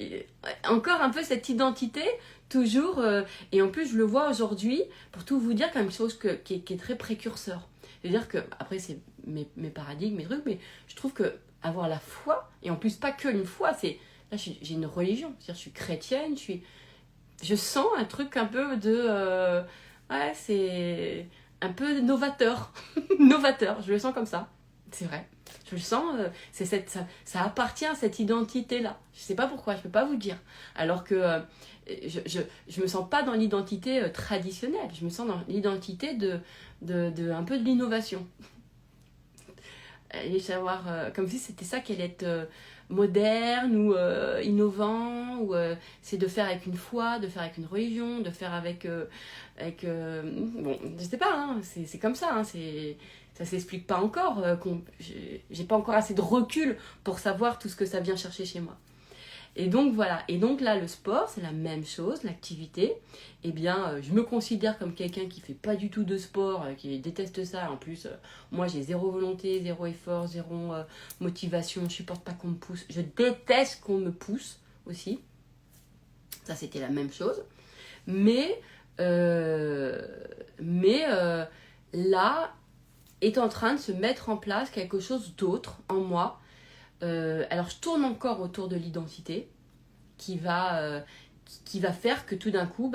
encore un peu cette identité toujours, et en plus je le vois aujourd'hui pour tout vous dire comme chose qui est très précurseur. C'est-à-dire que, après, c'est mes paradigmes, mes trucs, mais je trouve que avoir la foi, et en plus, pas que une foi, là, j'ai une religion. C'est-à-dire, je suis chrétienne, je sens un truc un peu de. Ouais, c'est un peu novateur. Novateur, je le sens comme ça. C'est vrai. Je le sens, ça appartient à cette identité-là. Je sais pas pourquoi, je peux pas vous dire. Alors que je me sens pas dans l'identité traditionnelle. Je me sens dans l'identité un peu de l'innovation. Aller savoir, comme si c'était ça qui allait être moderne ou innovant, ou c'est de faire avec une foi, de faire avec une religion, de faire avec bon, je sais pas, hein, c'est comme ça, hein, ça s'explique pas encore, j'ai pas encore assez de recul pour savoir tout ce que ça vient chercher chez moi. Et donc voilà, et donc là le sport c'est la même chose, l'activité, eh bien je me considère comme quelqu'un qui fait pas du tout de sport, qui déteste ça, en plus moi j'ai zéro volonté, zéro effort, zéro motivation, je supporte pas qu'on me pousse, je déteste qu'on me pousse aussi, ça c'était la même chose, mais là est en train de se mettre en place quelque chose d'autre en moi. Alors je tourne encore autour de l'identité qui va faire que tout d'un coup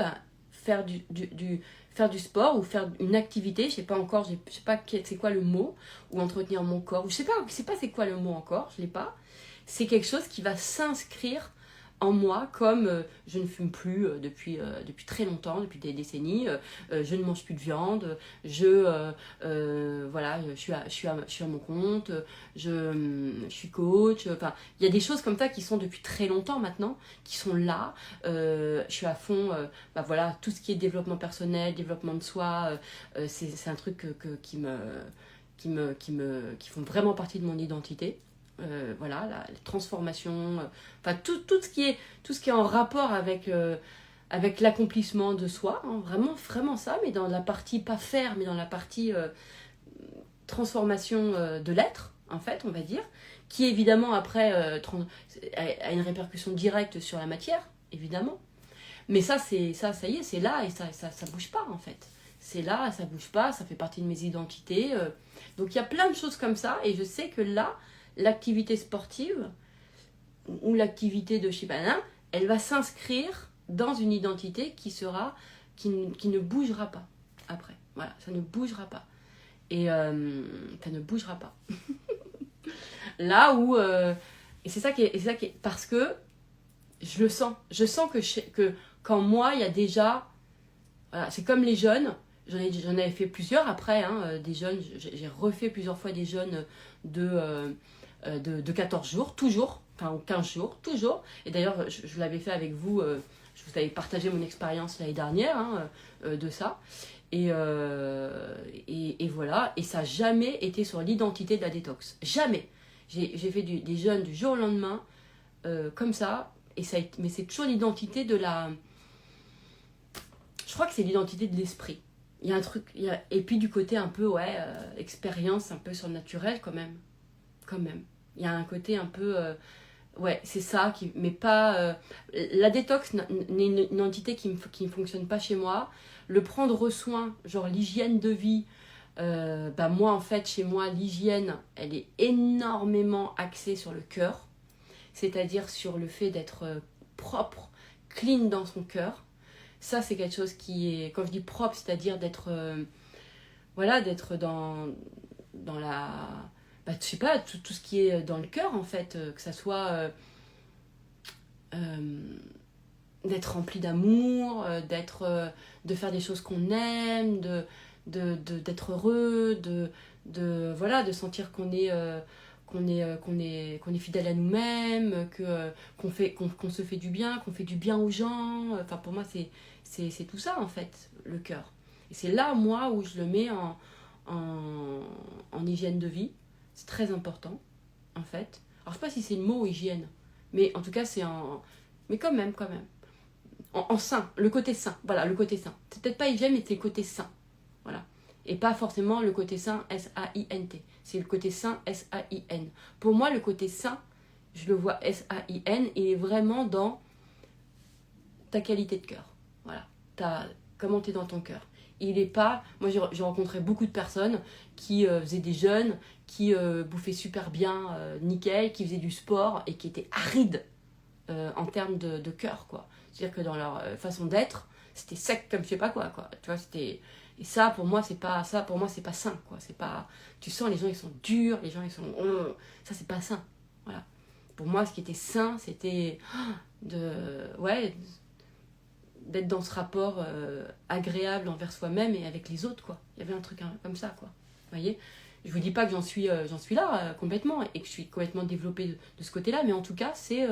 faire du sport ou faire une activité, je sais pas encore, je sais pas c'est quoi le mot, ou entretenir mon corps, ou je sais pas c'est quoi le mot encore, je l'ai pas, c'est quelque chose qui va s'inscrire en moi, comme je ne fume plus depuis très longtemps, depuis des décennies, je ne mange plus de viande, voilà, je suis à mon compte, je suis coach, enfin, il y a des choses comme ça qui sont depuis très longtemps maintenant, qui sont là, je suis à fond, voilà, tout ce qui est développement personnel, développement de soi, c'est un truc qui font vraiment partie de mon identité. Voilà, la transformation, enfin tout ce qui est en rapport avec l'accomplissement de soi, hein, vraiment, vraiment ça, mais dans la partie, pas faire, mais dans la partie transformation de l'être, en fait, on va dire, qui évidemment après a une répercussion directe sur la matière, évidemment. Mais ça y est, c'est là et ça bouge pas, en fait. C'est là, ça bouge pas, ça fait partie de mes identités. Donc il y a plein de choses comme ça, et je sais que là, l'activité sportive ou l'activité de Shibana, elle va s'inscrire dans une identité qui ne bougera pas après. Voilà, ça ne bougera pas. Et ça ne bougera pas. Là où... et c'est ça qui est... Parce que je le sens. Je sens que qu'en moi, il y a déjà... Voilà, c'est comme les jeunes. J'en avais fait plusieurs après, hein, des jeunes. J'ai refait plusieurs fois des jeunes de 14 jours, toujours. Enfin, 15 jours, toujours. Et d'ailleurs, je l'avais fait avec vous. Je vous avais partagé mon expérience l'année dernière, hein, de ça. Et voilà. Et ça n'a jamais été sur l'identité de la détox. Jamais. J'ai fait des jeûnes du jour au lendemain, comme ça. Mais c'est toujours l'identité de la... Je crois que c'est l'identité de l'esprit. Il y a un truc... Et puis du côté un peu, ouais, expérience un peu surnaturelle quand même. Quand même. Il y a un côté un peu... ouais, c'est ça, mais pas... la détox n'est une entité qui ne fonctionne pas chez moi. Le prendre soin, genre l'hygiène de vie, bah moi en fait, chez moi, l'hygiène, elle est énormément axée sur le cœur. C'est-à-dire sur le fait d'être propre, clean dans son cœur. Ça, c'est quelque chose qui est... Quand je dis propre, c'est-à-dire d'être... voilà, d'être dans la... Bah, je sais pas, tout ce qui est dans le cœur, en fait. Que ça soit... d'être rempli d'amour, de faire des choses qu'on aime, d'être heureux, voilà, de sentir qu'on est... qu'on est fidèle à nous-mêmes, qu'on se fait du bien, qu'on fait du bien aux gens. Enfin, pour moi, c'est tout ça, en fait, le cœur. Et c'est là, moi, où je le mets en hygiène de vie. C'est très important, en fait. Alors, je sais pas si c'est le mot hygiène, mais en tout cas, c'est en... Mais quand même. En sain, le côté sain. Voilà, le côté sain. C'est peut-être pas hygiène, mais c'est le côté sain. Voilà. Et pas forcément le côté sain, S-A-I-N-T. C'est le côté sain, S-A-I-N. Pour moi, le côté sain, je le vois S-A-I-N, et est vraiment dans ta qualité de cœur. Voilà. Comment tu es dans ton cœur. Il est pas... Moi, j'ai rencontré beaucoup de personnes qui faisaient des jeûnes, qui bouffaient super bien, nickel, qui faisaient du sport et qui étaient arides en termes de cœur, quoi. C'est-à-dire que dans leur façon d'être, c'était sec comme je sais pas quoi. Tu vois, c'était... Et ça, pour moi, c'est pas sain, quoi. C'est pas... Tu sens, les gens, ils sont durs, les gens, ils sont... ça, c'est pas sain. Voilà. Pour moi, ce qui était sain, c'était d'être dans ce rapport agréable envers soi-même et avec les autres, quoi. Il y avait un truc comme ça, quoi. Vous voyez ? Je vous dis pas que j'en suis là complètement et que je suis complètement développée de ce côté-là, mais en tout cas, c'est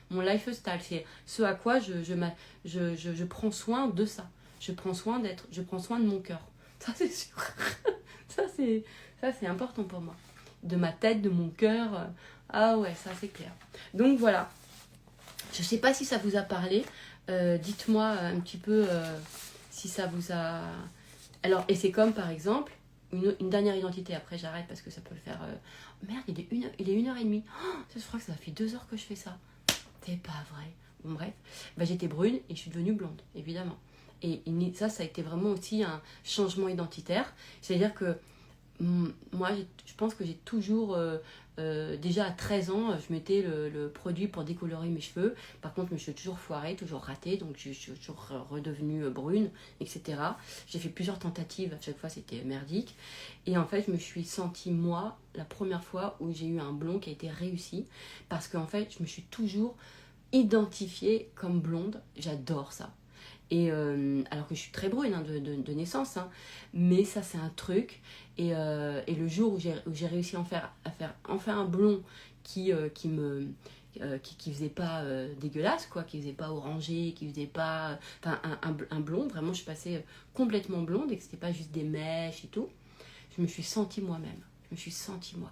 mon lifestyle. C'est ce à quoi je prends soin de ça. Je prends soin de mon cœur. Ça, c'est sûr. ça, c'est important pour moi. De ma tête, de mon cœur. Ah ouais, ça, c'est clair. Donc, voilà. Je sais pas si ça vous a parlé. Dites-moi un petit peu si ça vous a... Alors, et c'est comme, par exemple, une dernière identité. Après, j'arrête parce que ça peut le faire... Merde, il est 1h30. Oh, je crois que ça fait 2 heures que je fais ça. C'est pas vrai. Bon, bref. Bah, j'étais brune et je suis devenue blonde, évidemment. Et ça a été vraiment aussi un changement identitaire. C'est-à-dire que moi, je pense que j'ai toujours... déjà à 13 ans, je mettais le produit pour décolorer mes cheveux. Par contre, je me suis toujours foirée, toujours ratée. Donc, je suis toujours redevenue brune, etc. J'ai fait plusieurs tentatives. À chaque fois, c'était merdique. Et en fait, je me suis sentie, moi, la première fois où j'ai eu un blond qui a été réussi. Parce qu'en fait, je me suis toujours identifiée comme blonde. J'adore ça. Et alors que je suis très brune hein, de naissance, hein, mais ça c'est un truc. Et le jour où j'ai réussi à faire enfin un blond qui faisait pas dégueulasse, quoi, qui faisait pas orangé, qui faisait pas... Enfin un blond, vraiment je suis passée complètement blonde et que c'était pas juste des mèches et tout. Je me suis sentie moi-même. Je me suis sentie moi.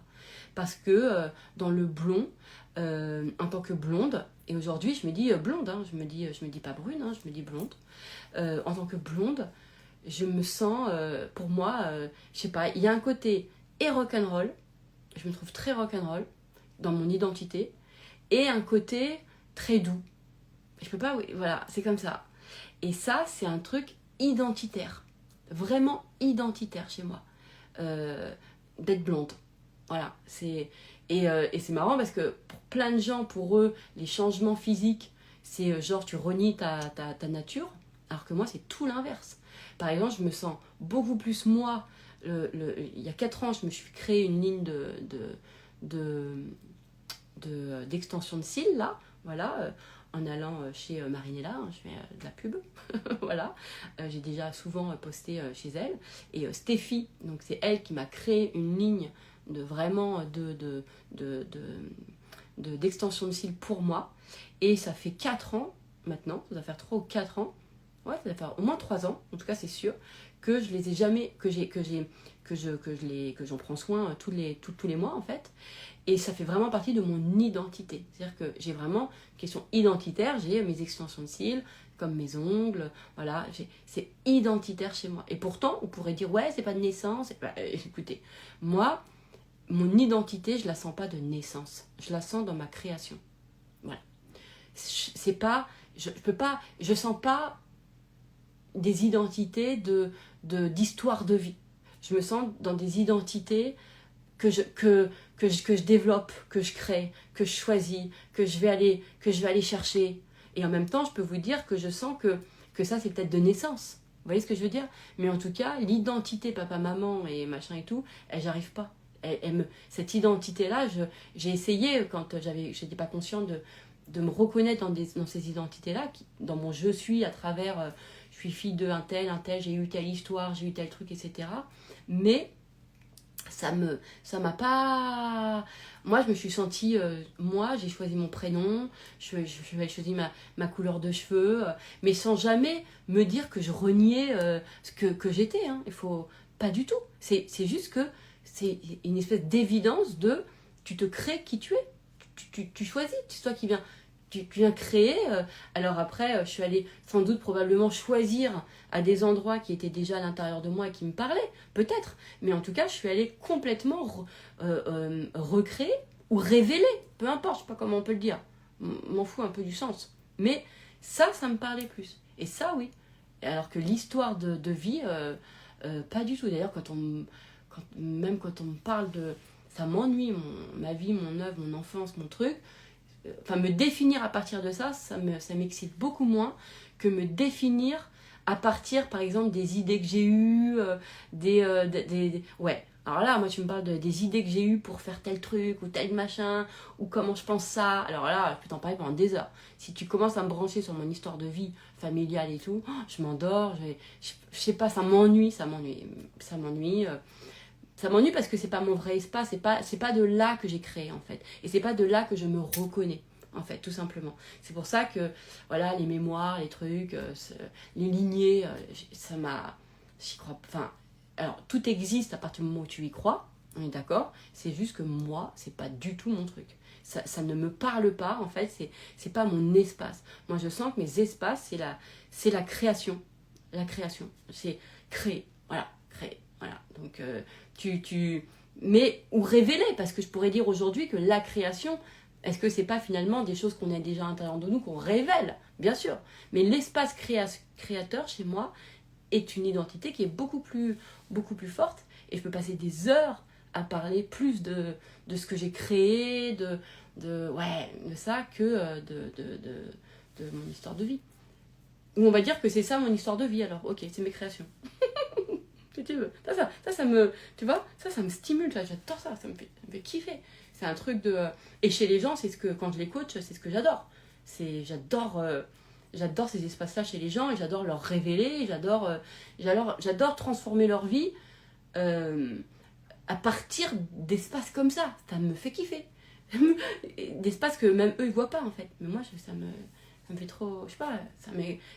Parce que dans le blond, en tant que blonde, et aujourd'hui je me dis blonde, hein, je me dis pas brune, hein, je me dis blonde. En tant que blonde, je me sens, pour moi, je sais pas, il y a un côté et rock'n'roll, je me trouve très rock'n'roll dans mon identité, et un côté très doux. Je peux pas, oui, voilà, c'est comme ça. Et ça, c'est un truc identitaire, vraiment identitaire chez moi, d'être blonde. Voilà, et c'est marrant parce que pour plein de gens, pour eux, les changements physiques, c'est genre tu renies ta nature, alors que moi, c'est tout l'inverse. Par exemple, je me sens beaucoup plus moi. Il y a 4 ans, je me suis créé une ligne d'extension de cils, là. Voilà, en allant chez Marinella, hein, je fais de la pub, voilà. J'ai déjà souvent posté chez elle. Et Stéphie, donc c'est elle qui m'a créé une ligne de vraiment d'extension de cils pour moi. Et ça fait 4 ans maintenant, ça doit faire 3 ou 4 ans, ouais, ça doit faire au moins 3 ans, en tout cas c'est sûr, que je les ai jamais, que j'en prends soin tous les mois en fait. Et ça fait vraiment partie de mon identité. C'est-à-dire que j'ai vraiment, question identitaire, j'ai mes extensions de cils, comme mes ongles, voilà, c'est identitaire chez moi. Et pourtant, on pourrait dire, ouais, c'est pas de naissance. Bah, écoutez, moi, mon identité, je la sens pas de naissance. Je la sens dans ma création. Voilà. C'est pas, je peux pas, je sens pas des identités d'histoire de vie. Je me sens dans des identités que je développe, que je crée, que je choisis, que je vais aller chercher. Et en même temps, je peux vous dire que je sens que ça, c'est peut-être de naissance. Vous voyez ce que je veux dire? Mais en tout cas, l'identité papa-maman et machin et tout, j'arrive pas. Cette identité-là, j'ai essayé, quand j'étais pas consciente de me reconnaître dans ces identités-là, dans mon je suis à travers, je suis fille de un tel, j'ai eu telle histoire, j'ai eu tel truc, etc. Mais ça m'a pas... Moi, je me suis sentie... moi, j'ai choisi mon prénom, j'ai choisi ma couleur de cheveux, mais sans jamais me dire que je reniais ce que j'étais. Hein. Il faut... Pas du tout. C'est juste que c'est une espèce d'évidence de... Tu te crées qui tu es. Tu choisis. C'est toi qui viens... Tu viens créer. Alors après, je suis allée sans doute probablement choisir à des endroits qui étaient déjà à l'intérieur de moi et qui me parlaient, peut-être. Mais en tout cas, je suis allée complètement recréer ou révéler, peu importe, je sais pas comment on peut le dire. M'en fous un peu du sens. Mais ça me parlait plus. Et ça, oui. Alors que l'histoire de vie, pas du tout. D'ailleurs, même quand on me parle de... Ça m'ennuie, ma vie, mon œuvre, mon enfance, mon truc. Enfin, me définir à partir de ça m'excite beaucoup moins que me définir à partir, par exemple, des idées que j'ai eues, ouais. Alors là, moi, tu me parles des idées que j'ai eues pour faire tel truc ou tel machin, ou comment je pense ça. Alors là, je peux t'en parler pendant des heures. Si tu commences à me brancher sur mon histoire de vie familiale et tout, je m'endors, je sais pas, ça m'ennuie. Ça m'ennuie parce que c'est pas mon vrai espace, c'est pas de là que j'ai créé en fait. Et c'est pas de là que je me reconnais en fait, tout simplement. C'est pour ça que, voilà, les mémoires, les trucs, les lignées, j'y crois, enfin, alors tout existe à partir du moment où tu y crois, on est d'accord, c'est juste que moi, c'est pas du tout mon truc. Ça ne me parle pas, en fait, c'est pas mon espace. Moi, je sens que mes espaces, c'est la création. La création, c'est créer, voilà, créer. Voilà, donc mais ou révéler, parce que je pourrais dire aujourd'hui que la création, est-ce que c'est pas finalement des choses qu'on a déjà à l'intérieur de nous qu'on révèle? Bien sûr, mais l'espace créateur chez moi est une identité qui est beaucoup plus forte, et je peux passer des heures à parler plus de ce que j'ai créé, de ça que de mon histoire de vie. Ou on va dire que c'est ça mon histoire de vie, alors ok, c'est mes créations. Si tu veux. Ça me, tu vois, ça me stimule, j'adore ça me fait kiffer. C'est un truc de... Et chez les gens, quand je les coach, c'est ce que j'adore. J'adore ces espaces-là chez les gens, et j'adore leur révéler, j'adore transformer leur vie à partir d'espaces comme ça. Ça me fait kiffer. D'espaces que même eux, ils voient pas, en fait. Mais moi, ça me fait trop... Je sais pas,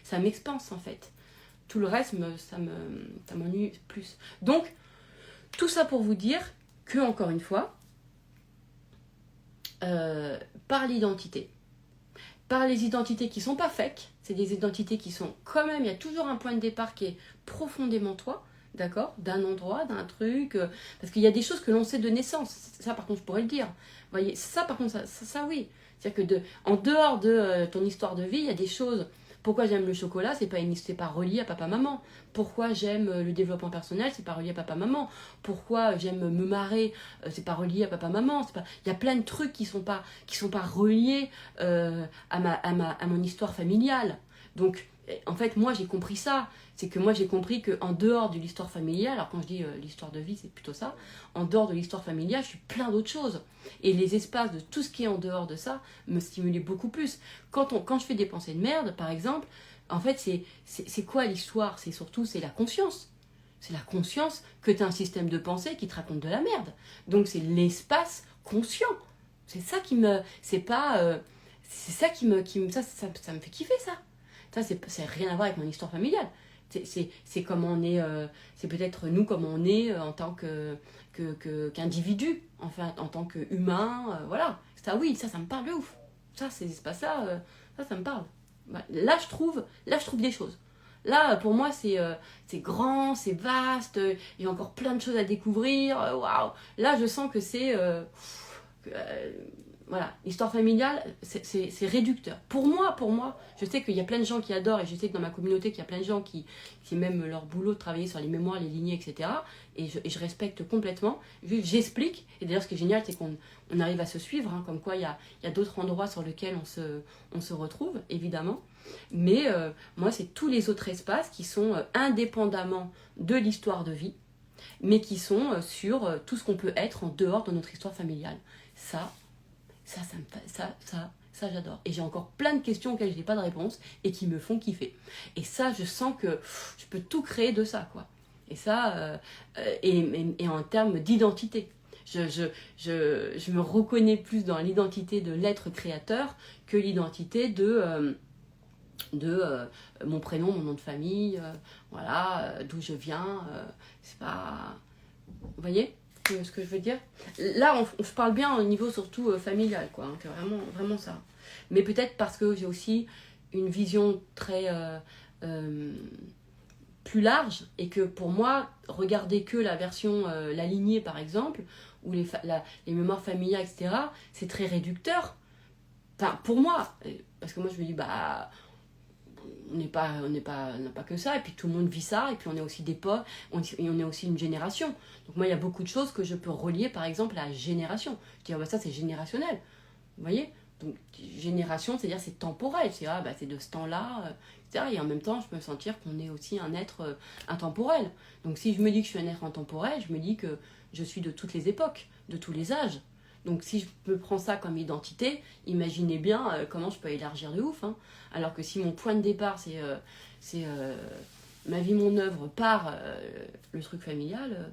ça m'expanse, en fait. Tout le reste, ça m'ennuie plus. Donc, tout ça pour vous dire que, encore une fois, par l'identité, par les identités qui sont pas fake, c'est des identités qui sont quand même, il y a toujours un point de départ qui est profondément toi, d'accord, d'un endroit, d'un truc, parce qu'il y a des choses que l'on sait de naissance, ça par contre je pourrais le dire, vous voyez, ça par contre, ça oui, c'est-à-dire que en dehors de ton histoire de vie, il y a des choses. Pourquoi j'aime le chocolat, c'est pas relié à papa-maman. Pourquoi j'aime le développement personnel, c'est pas relié à papa-maman. Pourquoi j'aime me marrer, c'est pas relié à papa-maman. Il y a plein de trucs qui sont pas reliés à mon histoire familiale. Donc, en fait, moi, j'ai compris ça. C'est que moi, j'ai compris qu'en dehors de l'histoire familiale, alors quand je dis l'histoire de vie, c'est plutôt ça, en dehors de l'histoire familiale, je suis plein d'autres choses. Et les espaces de tout ce qui est en dehors de ça me stimulaient beaucoup plus. Quand je fais des pensées de merde, par exemple, en fait, c'est quoi l'histoire? C'est la conscience. C'est la conscience que tu as un système de pensée qui te raconte de la merde. Donc, c'est l'espace conscient. C'est ça qui me... C'est pas... c'est ça qui me... Ça me fait kiffer, ça. Ça n'a rien à voir avec mon histoire familiale. C'est comment on est... c'est peut-être nous, comment on est en tant qu'individu, enfin, en tant qu'humain. Voilà. Ça, oui, ça me parle de ouf. Ça, ces espaces-là, ça me parle. Là, je trouve des choses. Là, pour moi, c'est grand, c'est vaste, il y a encore plein de choses à découvrir. Waouh. Là, je sens que c'est... voilà, l'histoire familiale, c'est réducteur. Pour moi, je sais qu'il y a plein de gens qui adorent, et je sais que dans ma communauté, qu'il y a plein de gens qui même leur boulot de travailler sur les mémoires, les lignées, etc. Et je respecte complètement. J'explique, et d'ailleurs, ce qui est génial, c'est qu'on arrive à se suivre, hein, comme quoi il y a d'autres endroits sur lesquels on se retrouve, évidemment. Mais moi, c'est tous les autres espaces qui sont indépendamment de l'histoire de vie, mais qui sont sur tout ce qu'on peut être en dehors de notre histoire familiale. Ça j'adore. Et j'ai encore plein de questions auxquelles je n'ai pas de réponse et qui me font kiffer. Et ça, je sens que je peux tout créer de ça, quoi. Et ça, et en termes d'identité. Je me reconnais plus dans l'identité de l'être créateur que l'identité de mon prénom, mon nom de famille, voilà, d'où je viens. C'est pas... Vous voyez ce que je veux dire? Là, on se parle bien au niveau surtout familial, quoi. Hein, c'est vraiment ça. Mais peut-être parce que j'ai aussi une vision très plus large et que pour moi, regarder que la version, la lignée par exemple, ou les mémoires familiales, etc., c'est très réducteur. Enfin, pour moi, parce que moi je me dis, bah... on n'a pas que ça, et puis tout le monde vit ça, et puis on est aussi des peuples, on est aussi une génération. Donc moi, il y a beaucoup de choses que je peux relier, par exemple, à la génération. Je dis, ah bah ça, c'est générationnel. Vous voyez? Donc, génération, c'est-à-dire c'est temporel. C'est c'est de ce temps-là, etc. Et en même temps, je peux sentir qu'on est aussi un être intemporel. Donc, si je me dis que je suis un être intemporel, je me dis que je suis de toutes les époques, de tous les âges. Donc si je me prends ça comme identité, imaginez bien comment je peux élargir de ouf. Hein. Alors que si mon point de départ, c'est ma vie, mon œuvre par le truc familial.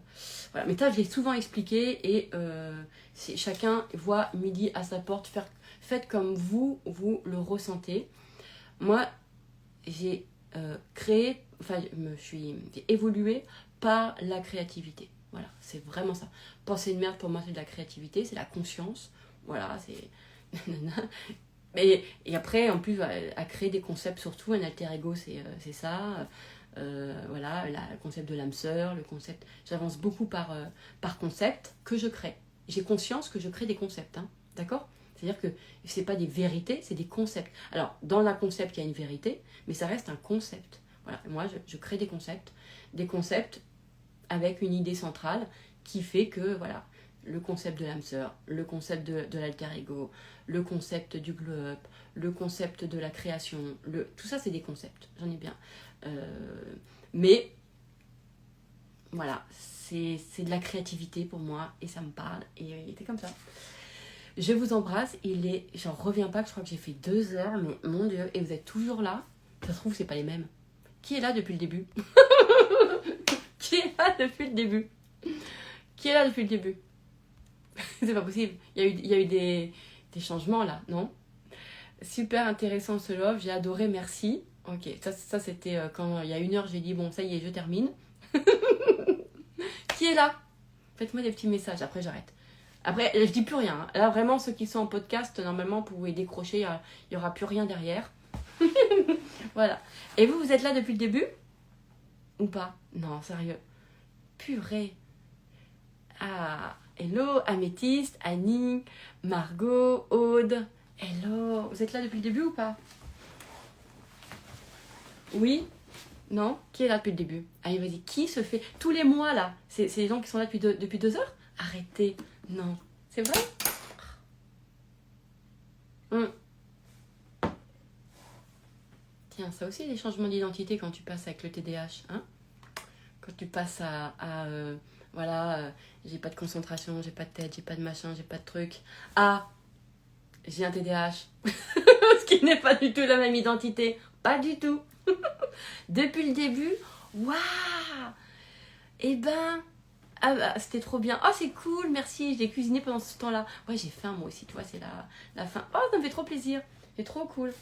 Voilà. Mais ça, je l'ai souvent expliqué et chacun voit midi à sa porte. Faites comme vous le ressentez. Moi, j'ai j'ai évolué par la créativité. Voilà, c'est vraiment ça. Penser de merde, pour moi, c'est de la créativité, c'est la conscience. Voilà, c'est... et après, en plus, à créer des concepts, surtout, un alter ego, c'est ça. Voilà, le concept de l'âme sœur, le concept... J'avance beaucoup par concept que je crée. J'ai conscience que je crée des concepts, hein, d'accord? C'est-à-dire que c'est pas des vérités, c'est des concepts. Alors, dans un concept, il y a une vérité, mais ça reste un concept. Voilà, moi, je crée des concepts avec une idée centrale qui fait que, voilà, le concept de l'âme sœur, le concept de l'alter ego, le concept du glow-up, le concept de la création, tout ça, c'est des concepts, j'en ai bien. Mais, voilà, c'est de la créativité pour moi, et ça me parle, et il était comme ça. Je vous embrasse, j'en reviens pas, que je crois que j'ai fait 2 heures, mais mon Dieu, et vous êtes toujours là. Ça se trouve, c'est pas les mêmes. Qui est là depuis le début? Qui est là depuis le début? Qui est là depuis le début? C'est pas possible. Il y a eu des changements là, non? Super intéressant ce love, j'ai adoré, merci. Ok, ça c'était quand il y a 1 heure, j'ai dit bon, ça y est, je termine. Qui est là? Faites-moi des petits messages, après j'arrête. Après, je dis plus rien. Hein. Là, vraiment, ceux qui sont en podcast, normalement, vous pouvez décrocher, il n'y aura plus rien derrière. Voilà. Et vous êtes là depuis le début? Ou pas? Non, sérieux. Purée. Ah, hello, Améthyste, Annie, Margot, Aude. Hello. Vous êtes là depuis le début ou pas? Oui? Non? Qui est là depuis le début? Allez, vas-y. Qui se fait... Tous les mois, là, c'est les gens qui sont là depuis 2 heures? Arrêtez. Non. C'est vrai? Tiens, ça aussi, les changements d'identité quand tu passes avec le TDAH, hein. Quand tu passes voilà, j'ai pas de concentration, j'ai pas de tête, j'ai pas de machin, j'ai pas de truc. Ah, j'ai un TDAH. Ce qui n'est pas du tout la même identité. Pas du tout. Depuis le début, waouh. Eh ben, ah bah, c'était trop bien. Oh, c'est cool, merci. Je l'ai cuisiné pendant ce temps-là. Ouais, j'ai faim moi aussi, tu vois, c'est la faim. Oh, ça me fait trop plaisir. C'est trop cool.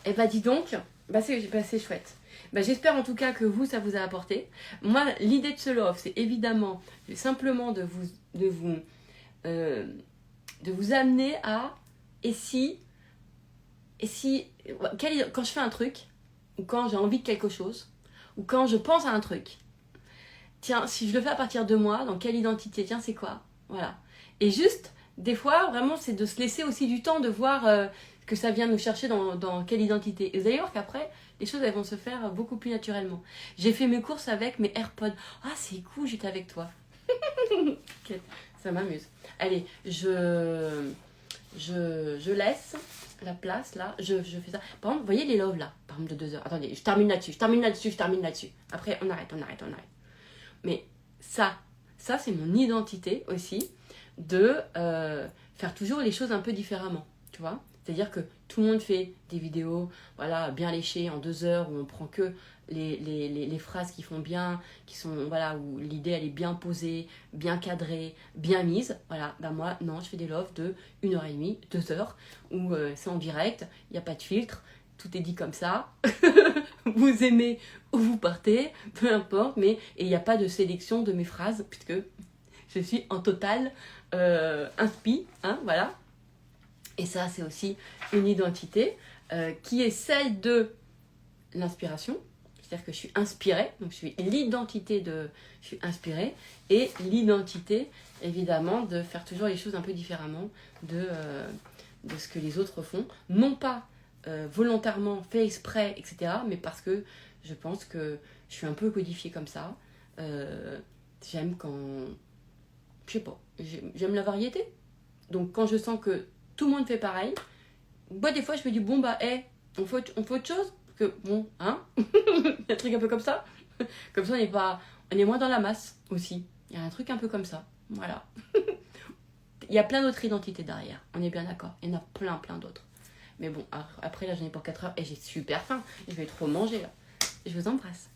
Eh ben, dis donc, c'est chouette. Bah, j'espère en tout cas que vous, ça vous a apporté. Moi, l'idée de ce love, c'est évidemment simplement euh, de vous amener à quand je fais un truc, ou quand j'ai envie de quelque chose, ou quand je pense à un truc, tiens, si je le fais à partir de moi, dans quelle identité, tiens, c'est quoi? Voilà. Et juste, des fois, vraiment, c'est de se laisser aussi du temps de voir que ça vient nous chercher dans quelle identité. Et vous allez voir qu'après, les choses, elles vont se faire beaucoup plus naturellement. J'ai fait mes courses avec mes AirPods. Ah, c'est cool, j'étais avec toi. Okay, ça m'amuse. Allez, je laisse la place, là. Je fais ça. Par exemple, vous voyez les loves, là, par exemple, de 2 heures. Attendez, je termine là-dessus. Après, on arrête. Mais ça c'est mon identité aussi de faire toujours les choses un peu différemment, tu vois. C'est-à-dire que tout le monde fait des vidéos, voilà, bien léchées en 2 heures, où on prend que les phrases qui font bien, qui sont, voilà, où l'idée elle est bien posée, bien cadrée, bien mise. Voilà, ben moi, non, je fais des loves de 1h30, 2 heures, où c'est en direct, il n'y a pas de filtre, tout est dit comme ça. Vous aimez ou vous partez, peu importe, mais il n'y a pas de sélection de mes phrases, puisque je suis en total inspi, hein, voilà. Et ça, c'est aussi une identité qui est celle de l'inspiration. C'est-à-dire que je suis inspirée, donc je suis l'identité de je suis inspirée, et l'identité, évidemment, de faire toujours les choses un peu différemment de ce que les autres font. Non pas volontairement, fait exprès, etc., mais parce que je pense que je suis un peu codifiée comme ça. J'aime quand... Je sais pas, j'aime la variété. Donc quand je sens que tout le monde fait pareil, moi des fois je me dis bon bah on fait autre chose, parce que bon hein, un truc un peu comme ça, comme ça on est moins dans la masse aussi. Il y a un truc un peu comme ça, voilà. Il y a plein d'autres identités derrière, on est bien d'accord, il y en a plein d'autres. Mais bon, après là j'en ai pour 4 heures et j'ai super faim, je vais trop manger là. Je vous embrasse.